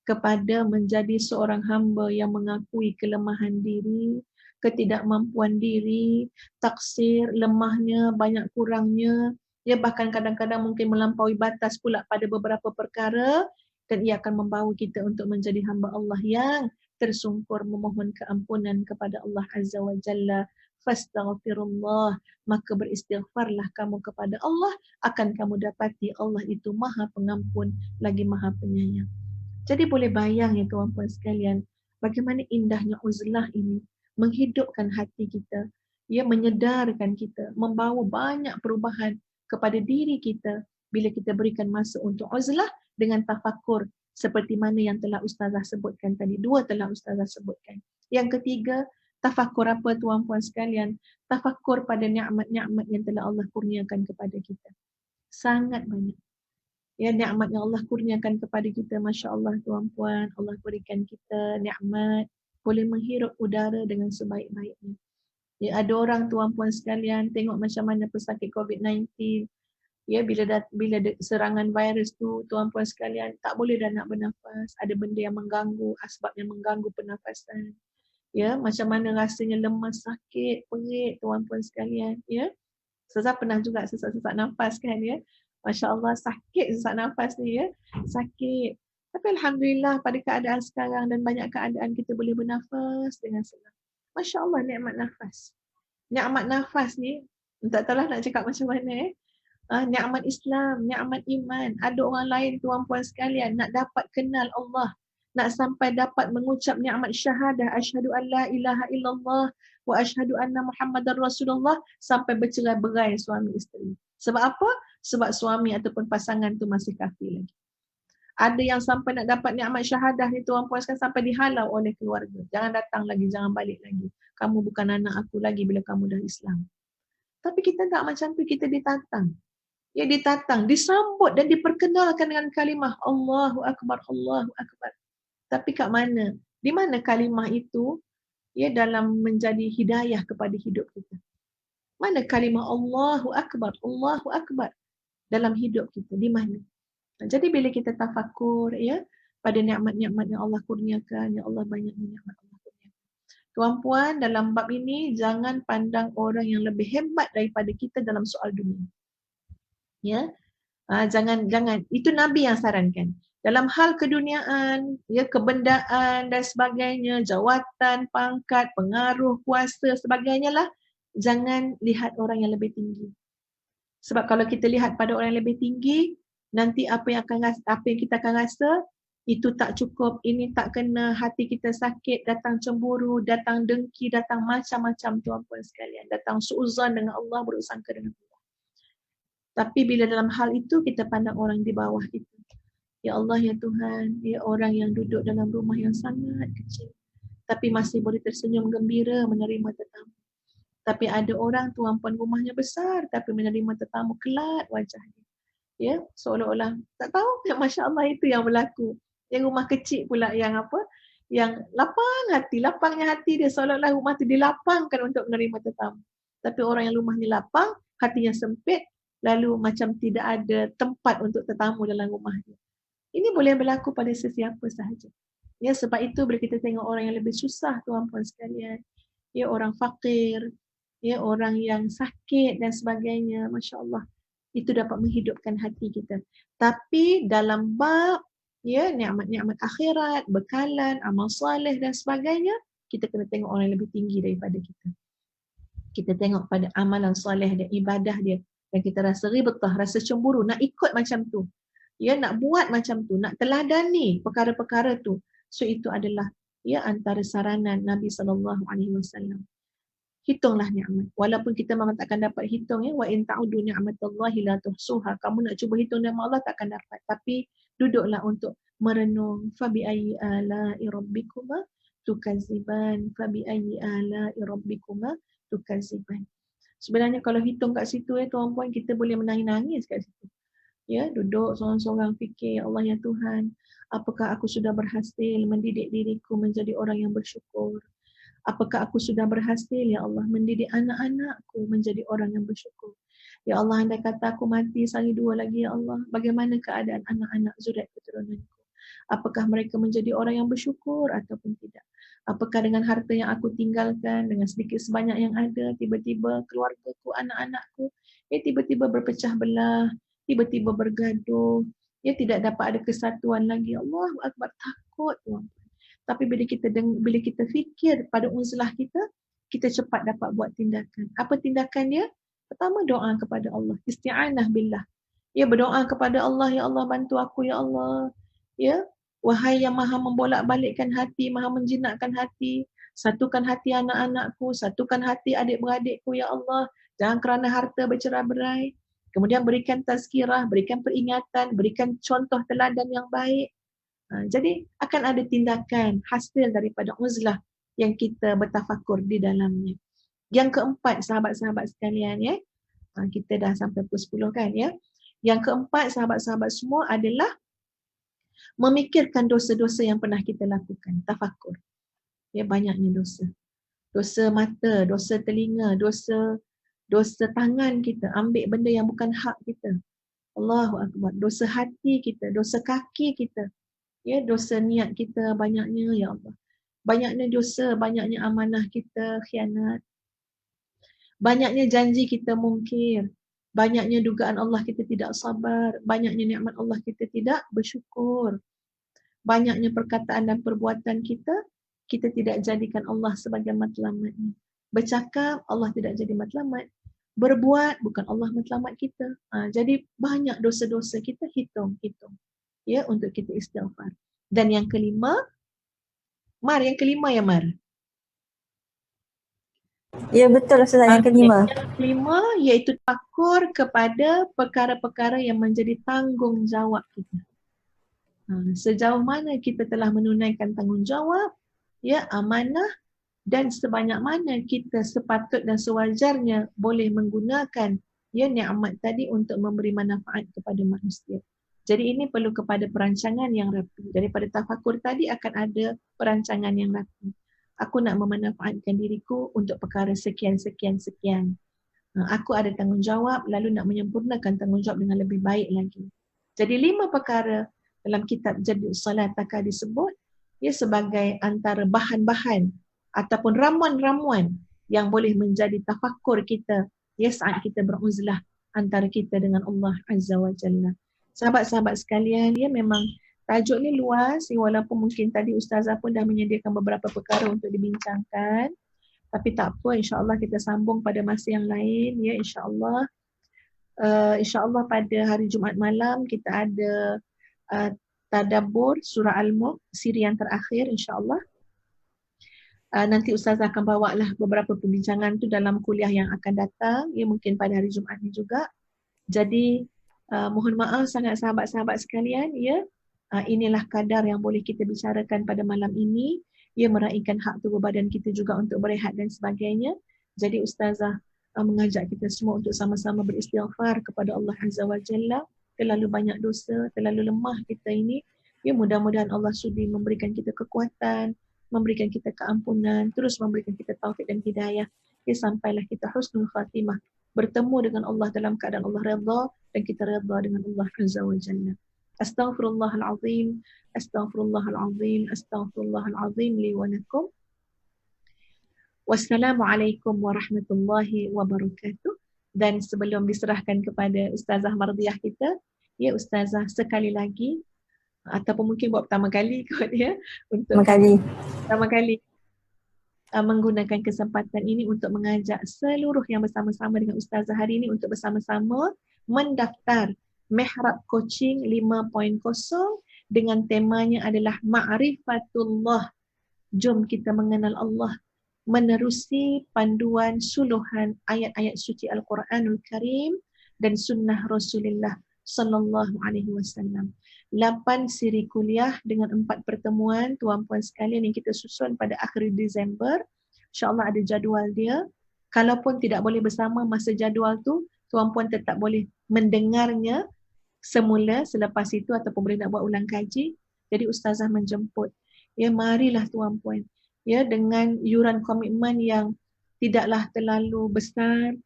Kepada menjadi seorang hamba yang mengakui kelemahan diri, ketidakmampuan diri, taksir, lemahnya, banyak kurangnya, ya bahkan kadang-kadang mungkin melampaui batas pula pada beberapa perkara, dan ia akan membawa kita untuk menjadi hamba Allah yang tersungkur memohon keampunan kepada Allah Azza wa Jalla. Fastaghfirullah, maka beristighfarlah kamu kepada Allah, akan kamu dapati Allah itu Maha Pengampun lagi Maha Penyayang. Jadi boleh bayang ya tuan-puan sekalian, bagaimana indahnya uzlah ini menghidupkan hati kita, ia menyedarkan kita, membawa banyak perubahan kepada diri kita bila kita berikan masa untuk uzlah dengan tafakur seperti mana yang telah Ustazah sebutkan tadi. Dua telah Ustazah sebutkan. Yang ketiga, tafakur apa tuan-puan sekalian? Tafakur pada nikmat-nikmat yang telah Allah kurniakan kepada kita. Sangat banyak. Ya, nikmat yang Allah kurniakan kepada kita, Masya Allah tuan-puan. Allah berikan kita nikmat, boleh menghirup udara dengan sebaik-baiknya. Ya, ada orang tuan puan sekalian tengok macam mana pesakit COVID-19. Ya, bila serangan virus tu, tuan puan sekalian tak boleh dah nak bernafas. Ada benda yang mengganggu, asbab yang mengganggu pernafasan. Ya, macam mana rasanya lemas, sakit, perit tuan puan sekalian. Ya, Ustazah pernah juga sesak-sesak nafas kan ya. Masya Allah sakit sesak nafas ni ya. Sakit. Tapi Alhamdulillah pada keadaan sekarang dan banyak keadaan kita boleh bernafas dengan senang. Masya Allah nikmat nafas. Nikmat nafas ni, tak tahulah nak cakap macam mana nikmat Islam, nikmat iman. Ada orang lain tuan puan sekalian nak dapat kenal Allah, nak sampai dapat mengucap nikmat syahadah asyhadu an la ilaha illallah wa asyhadu anna Muhammadar Rasulullah sampai bercerai-berai suami isteri. Sebab apa? Sebab suami ataupun pasangan tu masih kafir lagi. Ada yang sampai nak dapat nikmat syahadah ni tuan puan sekalian sampai dihalau oleh keluarga. Jangan datang lagi, jangan balik lagi. Kamu bukan anak aku lagi bila kamu dah Islam. Tapi kita tak macam tu, kita ditatang. Ya, ditatang, disambut dan diperkenalkan dengan kalimah Allahu Akbar, Allahu Akbar. Tapi kat mana? Di mana kalimah itu ya dalam menjadi hidayah kepada hidup kita? Mana kalimah Allahu Akbar, Allahu Akbar dalam hidup kita? Di mana? Jadi bila kita tafakur ya pada nikmat-nikmat yang Allah kurniakan, ya Allah banyak nikmat Allah kurniakan. Tuan-puan, dalam bab ini jangan pandang orang yang lebih hebat daripada kita dalam soal dunia. Ya, jangan itu Nabi yang sarankan. Dalam hal keduniaan, ya kebendaan dan sebagainya, jawatan, pangkat, pengaruh, kuasa sebagainya lah, jangan lihat orang yang lebih tinggi. Sebab kalau kita lihat pada orang yang lebih tinggi, nanti apa yang kita akan rasa itu tak cukup, ini tak kena, hati kita sakit, datang cemburu, datang dengki, datang macam-macam tuan-puan sekalian, datang suuzan dengan Allah, beruksangka dengan Allah. Tapi bila dalam hal itu kita pandang orang di bawah itu, ya Allah ya Tuhan, ya orang yang duduk dalam rumah yang sangat kecil tapi masih boleh tersenyum gembira menerima tetamu. Tapi ada orang tuan-puan rumahnya besar tapi menerima tetamu kelat wajah dia. Ya, seolah-olah tak tahu, Masya Allah itu yang berlaku. Yang rumah kecil pula yang apa? Yang lapangnya hati dia, seolah-olah rumah tu dilapangkan untuk menerima tetamu. Tapi orang yang rumahnya lapang, hatinya sempit, lalu macam tidak ada tempat untuk tetamu dalam rumah dia. Ini boleh berlaku pada sesiapa sahaja. Ya, sebab itu bila kita tengok orang yang lebih susah tuan-puan sekalian, ya orang fakir, ya orang yang sakit dan sebagainya, Masya Allah, itu dapat menghidupkan hati kita. Tapi dalam bab ya nikmat-nikmat akhirat, bekalan, amal soleh dan sebagainya, kita kena tengok orang yang lebih tinggi daripada kita. Kita tengok pada amalan soleh dan ibadah dia dan kita rasa ribetah, rasa cemburu, nak ikut macam tu. Ya, nak buat macam tu, nak teladani perkara-perkara tu. So itu adalah ya antara saranan Nabi SAW. Hitunglah nikmat. Walaupun kita memang takkan dapat hitung ya, wa in ta'udu ni'matallahi la tuhsuha. Kamu nak cuba hitung nikmat Allah takkan dapat. Tapi duduklah untuk merenung. Fa bi ayyi ala'i rabbikuma tukadziban. Fa bi ayyi ala'i rabbikuma tukadziban. Sebenarnya kalau hitung kat situ ya tuan-puan, kita boleh menangis kat situ. Ya, duduk seorang-seorang fikir, ya Allah ya Tuhan, apakah aku sudah berhasil mendidik diriku menjadi orang yang bersyukur? Apakah aku sudah berhasil, ya Allah, mendidik anak-anakku menjadi orang yang bersyukur? Ya Allah, andai kata aku mati sekali dua lagi, ya Allah, bagaimana keadaan anak-anak zuriat keturunanku? Apakah mereka menjadi orang yang bersyukur ataupun tidak? Apakah dengan harta yang aku tinggalkan, dengan sedikit sebanyak yang ada, tiba-tiba keluargaku, anak-anakku, tiba-tiba berpecah belah, tiba-tiba bergaduh, tidak dapat ada kesatuan lagi. Allahu Akbar, takut tuan. Tapi bila kita fikir pada uzlah kita, kita cepat dapat buat tindakan. Apa tindakan dia? Pertama, doa kepada Allah. Isti'anah billah. Ya, berdoa kepada Allah, ya Allah bantu aku, ya Allah. Ya, wahai yang maha membolak-balikkan hati, maha menjinakkan hati, satukan hati anak-anakku, satukan hati adik-beradikku, ya Allah. Jangan kerana harta bercerai-berai. Kemudian berikan tazkirah, berikan peringatan, berikan contoh teladan yang baik. Jadi akan ada tindakan hasil daripada uzlah yang kita bertafakur di dalamnya. Yang keempat, sahabat-sahabat sekalian ya, kita dah sampai pukul 10 kan ya. Yang keempat, sahabat-sahabat semua adalah memikirkan dosa-dosa yang pernah kita lakukan, tafakur. Ya, banyaknya dosa. dosa mata, dosa telinga, dosa tangan kita, ambil benda yang bukan hak kita. Allahu Akbar. Dosa hati kita, dosa kaki kita. Ya, dosa niat kita banyaknya, ya Allah. Banyaknya dosa, banyaknya amanah kita khianat. Banyaknya janji kita mungkir. Banyaknya dugaan Allah kita tidak sabar. Banyaknya nikmat Allah kita tidak bersyukur. Banyaknya perkataan dan perbuatan kita tidak jadikan Allah sebagai matlamatnya. Bercakap, Allah tidak jadi matlamat. Berbuat, bukan Allah matlamat kita. Jadi banyak dosa-dosa kita hitung. Ya, untuk kita istighfar. Dan yang kelima, Mar, yang kelima ya Mar. Ya betul Ustazah, yang kelima. Yang kelima iaitu tafakur kepada perkara-perkara yang menjadi tanggungjawab kita. Sejauh mana kita telah menunaikan tanggungjawab, ya, amanah, dan sebanyak mana kita sepatut dan sewajarnya boleh menggunakan ya nikmat tadi untuk memberi manfaat kepada manusia. Jadi ini perlu kepada perancangan yang rapi. Daripada tafakur tadi akan ada perancangan yang rapi. Aku nak memanfaatkan diriku untuk perkara sekian. Aku ada tanggungjawab, lalu nak menyempurnakan tanggungjawab dengan lebih baik lagi. Jadi 5 perkara dalam kitab Jadid Salataka disebut ya sebagai antara bahan-bahan ataupun ramuan-ramuan yang boleh menjadi tafakur kita ya saat kita beruzlah antara kita dengan Allah Azza wa Jalla. Sahabat-sahabat sekalian, ya memang tajuk ni luas, ya, walaupun mungkin tadi Ustazah pun dah menyediakan beberapa perkara untuk dibincangkan. Tapi tak apa, insya-Allah kita sambung pada masa yang lain, ya insya-Allah. Insya-Allah pada hari Jumaat malam kita ada tadabbur surah Al-Mulk siri yang terakhir insya-Allah. Nanti Ustazah akan bawalah beberapa perbincangan tu dalam kuliah yang akan datang, ya mungkin pada hari Jumaat ni juga. Jadi mohon maaf sangat sahabat-sahabat sekalian, ya. Inilah kadar yang boleh kita bicarakan pada malam ini, ya, meraihkan hak tubuh badan kita juga untuk berehat dan sebagainya. Jadi Ustazah mengajak kita semua untuk sama-sama beristighfar kepada Allah Azza wa Jalla. Terlalu banyak dosa, terlalu lemah kita ini. Ya, mudah-mudahan Allah sudi memberikan kita kekuatan, memberikan kita keampunan, terus memberikan kita taufik dan hidayah. Ya, sampailah kita husnul khatimah, bertemu dengan Allah dalam keadaan Allah redha dan kita redha dengan Allah Azza wa Jalla. Astaghfirullahalazim, astaghfirullahalazim, astaghfirullahalazim li wa lakum. Wassalamualaikum warahmatullahi wabarakatuh. Dan sebelum diserahkan kepada Ustazah Mardiah kita, ya Ustazah sekali lagi ataupun mungkin buat pertama kali kot ya, untuk pertama kali menggunakan kesempatan ini untuk mengajak seluruh yang bersama-sama dengan Ustazah hari ini untuk bersama-sama mendaftar Mihrab Coaching 5.0 dengan temanya adalah Ma'rifatullah. Jom kita mengenal Allah menerusi panduan suluhan ayat-ayat suci Al-Quranul Karim dan sunnah Rasulullah sallallahu alaihi wasallam. 8 siri kuliah dengan 4 pertemuan tuan-puan sekalian yang kita susun pada akhir Disember. InsyaAllah ada jadual dia. Kalaupun tidak boleh bersama masa jadual tu, tuan-puan tetap boleh mendengarnya semula selepas itu ataupun boleh nak buat ulang kaji. Jadi Ustazah menjemput. Ya, marilah tuan-puan. Ya, dengan yuran komitmen yang tidaklah terlalu besar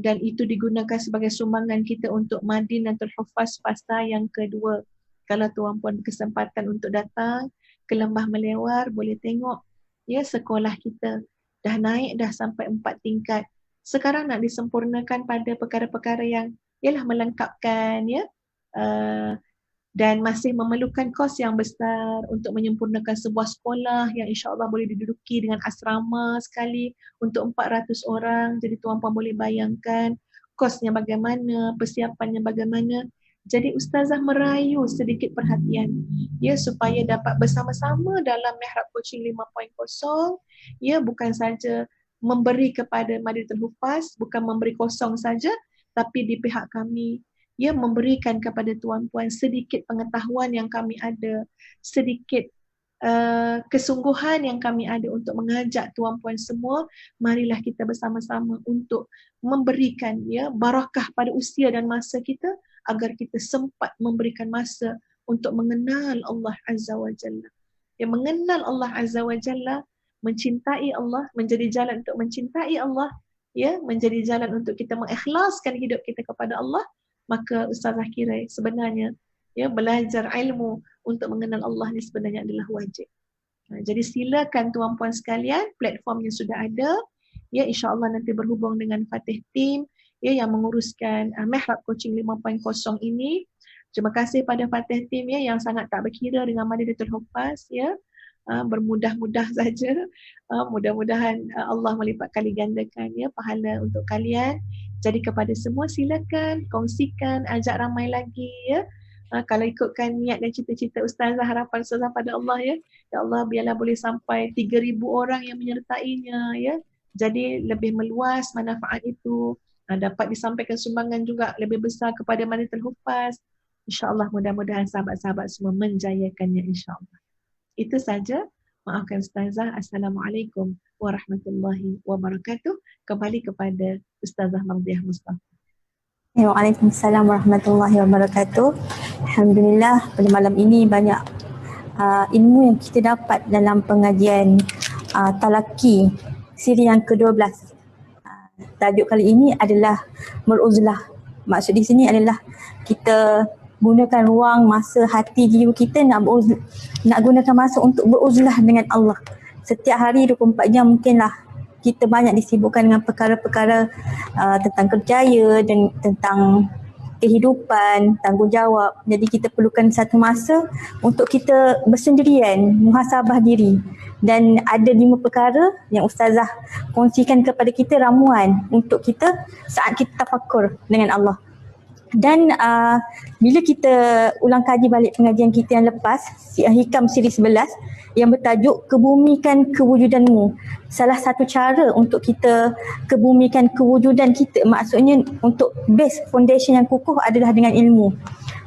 dan itu digunakan sebagai sumbangan kita untuk Madinatul Huffaz fasa yang kedua. Kalau tuan-puan berkesempatan untuk datang ke Lembah Melewar, boleh tengok ya sekolah kita dah naik dah sampai 4 tingkat. Sekarang nak disempurnakan pada perkara-perkara yang ialah melengkapkan ya dan masih memerlukan kos yang besar untuk menyempurnakan sebuah sekolah yang insya-Allah boleh diduduki dengan asrama sekali untuk 400 orang. Jadi tuan-puan boleh bayangkan kosnya bagaimana, persiapannya bagaimana. Jadi Ustazah merayu sedikit perhatian ya supaya dapat bersama-sama dalam Mihrab Coaching 5.0 ya, bukan saja memberi kepada Madinatul Huffaz, bukan memberi kosong saja, tapi di pihak kami ya memberikan kepada tuan-puan sedikit pengetahuan yang kami ada, sedikit kesungguhan yang kami ada untuk mengajak tuan-puan semua, marilah kita bersama-sama untuk memberikan ya barakah pada usia dan masa kita agar kita sempat memberikan masa untuk mengenal Allah Azza wa Jalla. Ya, mengenal Allah Azza wa Jalla mencintai Allah, menjadi jalan untuk mencintai Allah, ya, menjadi jalan untuk kita mengikhlaskan hidup kita kepada Allah, maka Ustazah kira sebenarnya ya belajar ilmu untuk mengenal Allah ni sebenarnya adalah wajib. Jadi silakan tuan-puan sekalian, platformnya sudah ada. Ya, insya-Allah nanti berhubung dengan Fatih Team ya yang menguruskan Mihrab Coaching 5.0 ini. Terima kasih pada Fatih Team ya yang sangat tak berkira dengan Madinatul Huffaz ya. Bermudah-mudah saja. Mudah-mudahan Allah melipat kali gandakan ya pahala untuk kalian. Jadi kepada semua silakan kongsikan, ajak ramai lagi ya. Kalau ikutkan niat dan cita-cita Ustazah, harapan Ustazah pada Allah ya. Ya Allah, biarlah boleh sampai 3,000 orang yang menyertainya ya. Jadi lebih meluas manfaat itu. Dapat disampaikan sumbangan juga lebih besar kepada Madinatul Huffaz. InsyaAllah mudah-mudahan sahabat-sahabat semua menjayakannya insyaAllah. Itu saja. Maafkan Ustazah. Assalamualaikum warahmatullahi wabarakatuh. Kembali kepada Ustazah Mardiah Mustafa. Waalaikumsalam warahmatullahi wabarakatuh. Alhamdulillah pada malam ini banyak ilmu yang kita dapat dalam pengajian talaki siri yang ke-12. Tajuk kali ini adalah beruzlah. Maksud di sini adalah kita gunakan ruang, masa, hati, jiwa kita nak gunakan masa untuk beruzlah dengan Allah. Setiap hari 24 jam mungkinlah kita banyak disibukkan dengan perkara-perkara tentang kerjaya dan tentang kehidupan, tanggungjawab. Jadi kita perlukan satu masa untuk kita bersendirian, muhasabah diri. Dan ada 5 perkara yang Ustazah kongsikan kepada kita, ramuan untuk kita saat kita tafakur dengan Allah. Dan bila kita ulang kaji balik pengajian kita yang lepas, Hikam siri 11 yang bertajuk kebumikan kewujudanmu. Salah satu cara untuk kita kebumikan kewujudan kita, maksudnya untuk base foundation yang kukuh adalah dengan ilmu.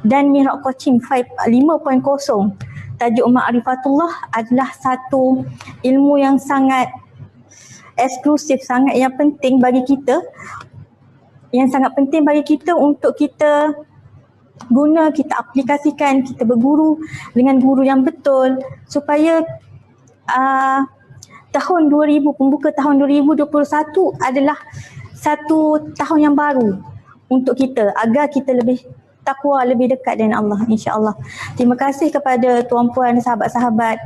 Dan Mihrab Coaching 5.0 tajuk Ma'rifatullah adalah satu ilmu yang sangat eksklusif, sangat yang penting bagi kita, untuk kita guna, kita aplikasikan, kita berguru dengan guru yang betul supaya pembuka tahun 2021 adalah satu tahun yang baru untuk kita agar kita lebih takwa, lebih dekat dengan Allah, insya-Allah. Terima kasih kepada tuan-puan, sahabat-sahabat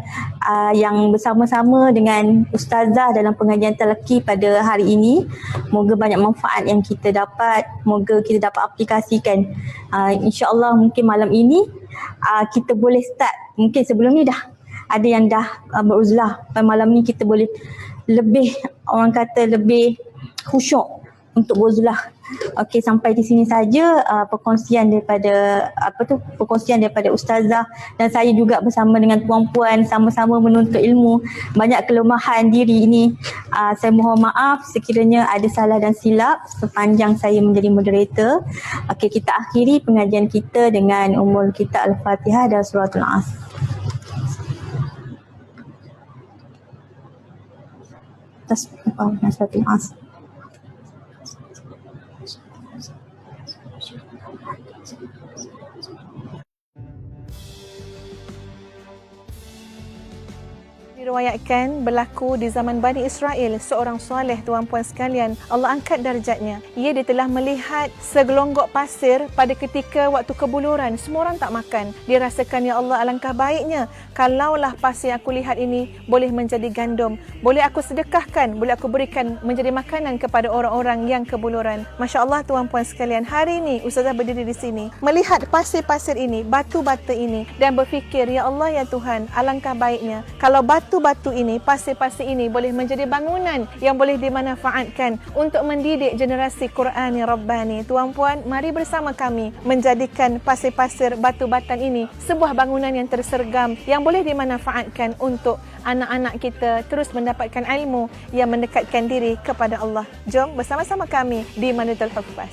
yang bersama-sama dengan Ustazah dalam pengajian talaki pada hari ini. Moga banyak manfaat yang kita dapat, moga kita dapat aplikasikan. Insya-Allah mungkin malam ini kita boleh start, mungkin sebelum ni dah ada yang dah beruzlah. Pada malam ni kita boleh lebih, orang kata lebih khusyuk untuk beruzlah. Okey, sampai di sini saja perkongsian daripada Ustazah dan saya juga bersama dengan puan-puan sama-sama menuntut ilmu. Banyak kelemahan diri ini. Saya mohon maaf sekiranya ada salah dan silap sepanjang saya menjadi moderator. Okey, kita akhiri pengajian kita dengan Ummul Kitab Al-Fatihah dan Suratul Asr. Suratul Asr. Diriwayatkan berlaku di zaman Bani Israel, seorang soleh tuan-puan sekalian, Allah angkat darjatnya. Dia telah melihat segelonggok pasir pada ketika waktu kebuluran, semua orang tak makan. Dia rasakan, ya Allah, alangkah baiknya kalaulah pasir yang aku lihat ini boleh menjadi gandum, boleh aku sedekahkan, boleh aku berikan menjadi makanan kepada orang-orang yang kebuluran. Masya Allah tuan-puan sekalian, hari ini Ustazah berdiri di sini melihat pasir-pasir ini, batu-batu ini, dan berfikir, ya Allah, ya Tuhan, alangkah baiknya kalau batu-batu ini, pasir-pasir ini boleh menjadi bangunan yang boleh dimanfaatkan untuk mendidik generasi Qurani Rabbani. Tuan-puan, mari bersama kami menjadikan pasir-pasir batu-batan ini sebuah bangunan yang tersergam yang boleh dimanfaatkan untuk anak-anak kita terus mendapatkan ilmu yang mendekatkan diri kepada Allah. Jom bersama-sama kami di Madinatul Huffaz.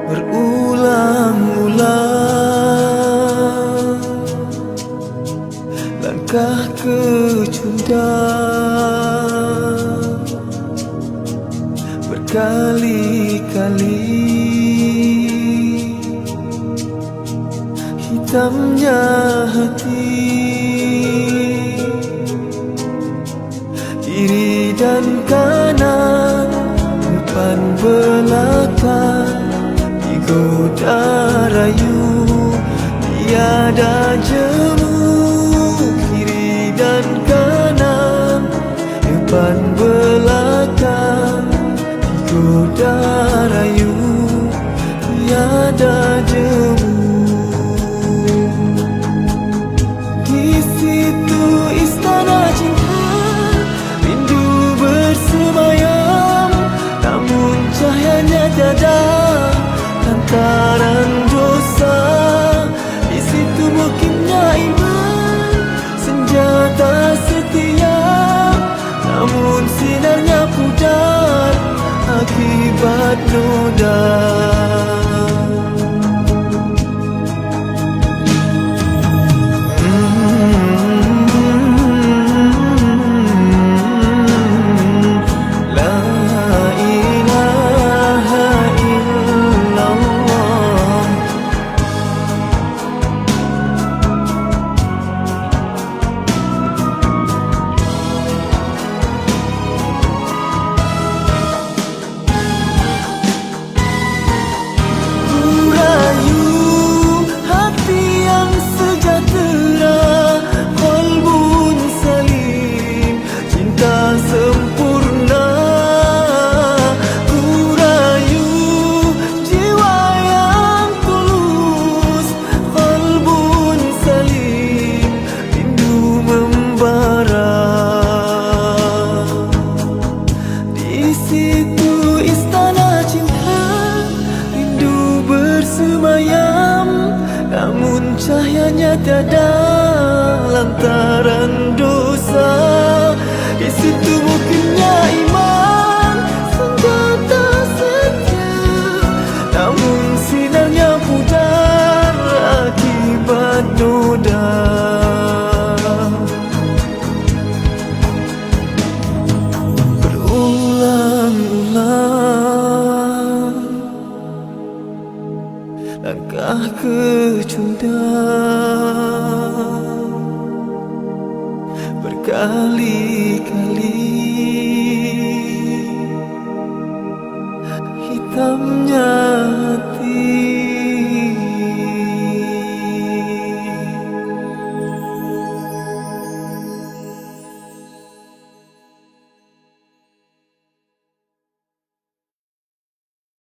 Berulang-ulang langkah kecundang berkali-kali, hitamnya hati, kiri dan kanan, depan belakang, digoda rayu, tiada jemu. Kiri dan kanan, depan belakang, digoda rayu, tiada jemu. Di situ istana cinta, rindu bersemayam, namun cahayanya tiada lantaran dosa. Di situ mukimnya iman, senjata setia, namun sinarnya pudar akibat noda. Namun cahayanya tiada lantaran dosa. Di situ mukimnya iman, senjata setia, namun sinarnya pudar akibat noda. Berulang-ulang langkah kecundang, berkali-kali hitamnya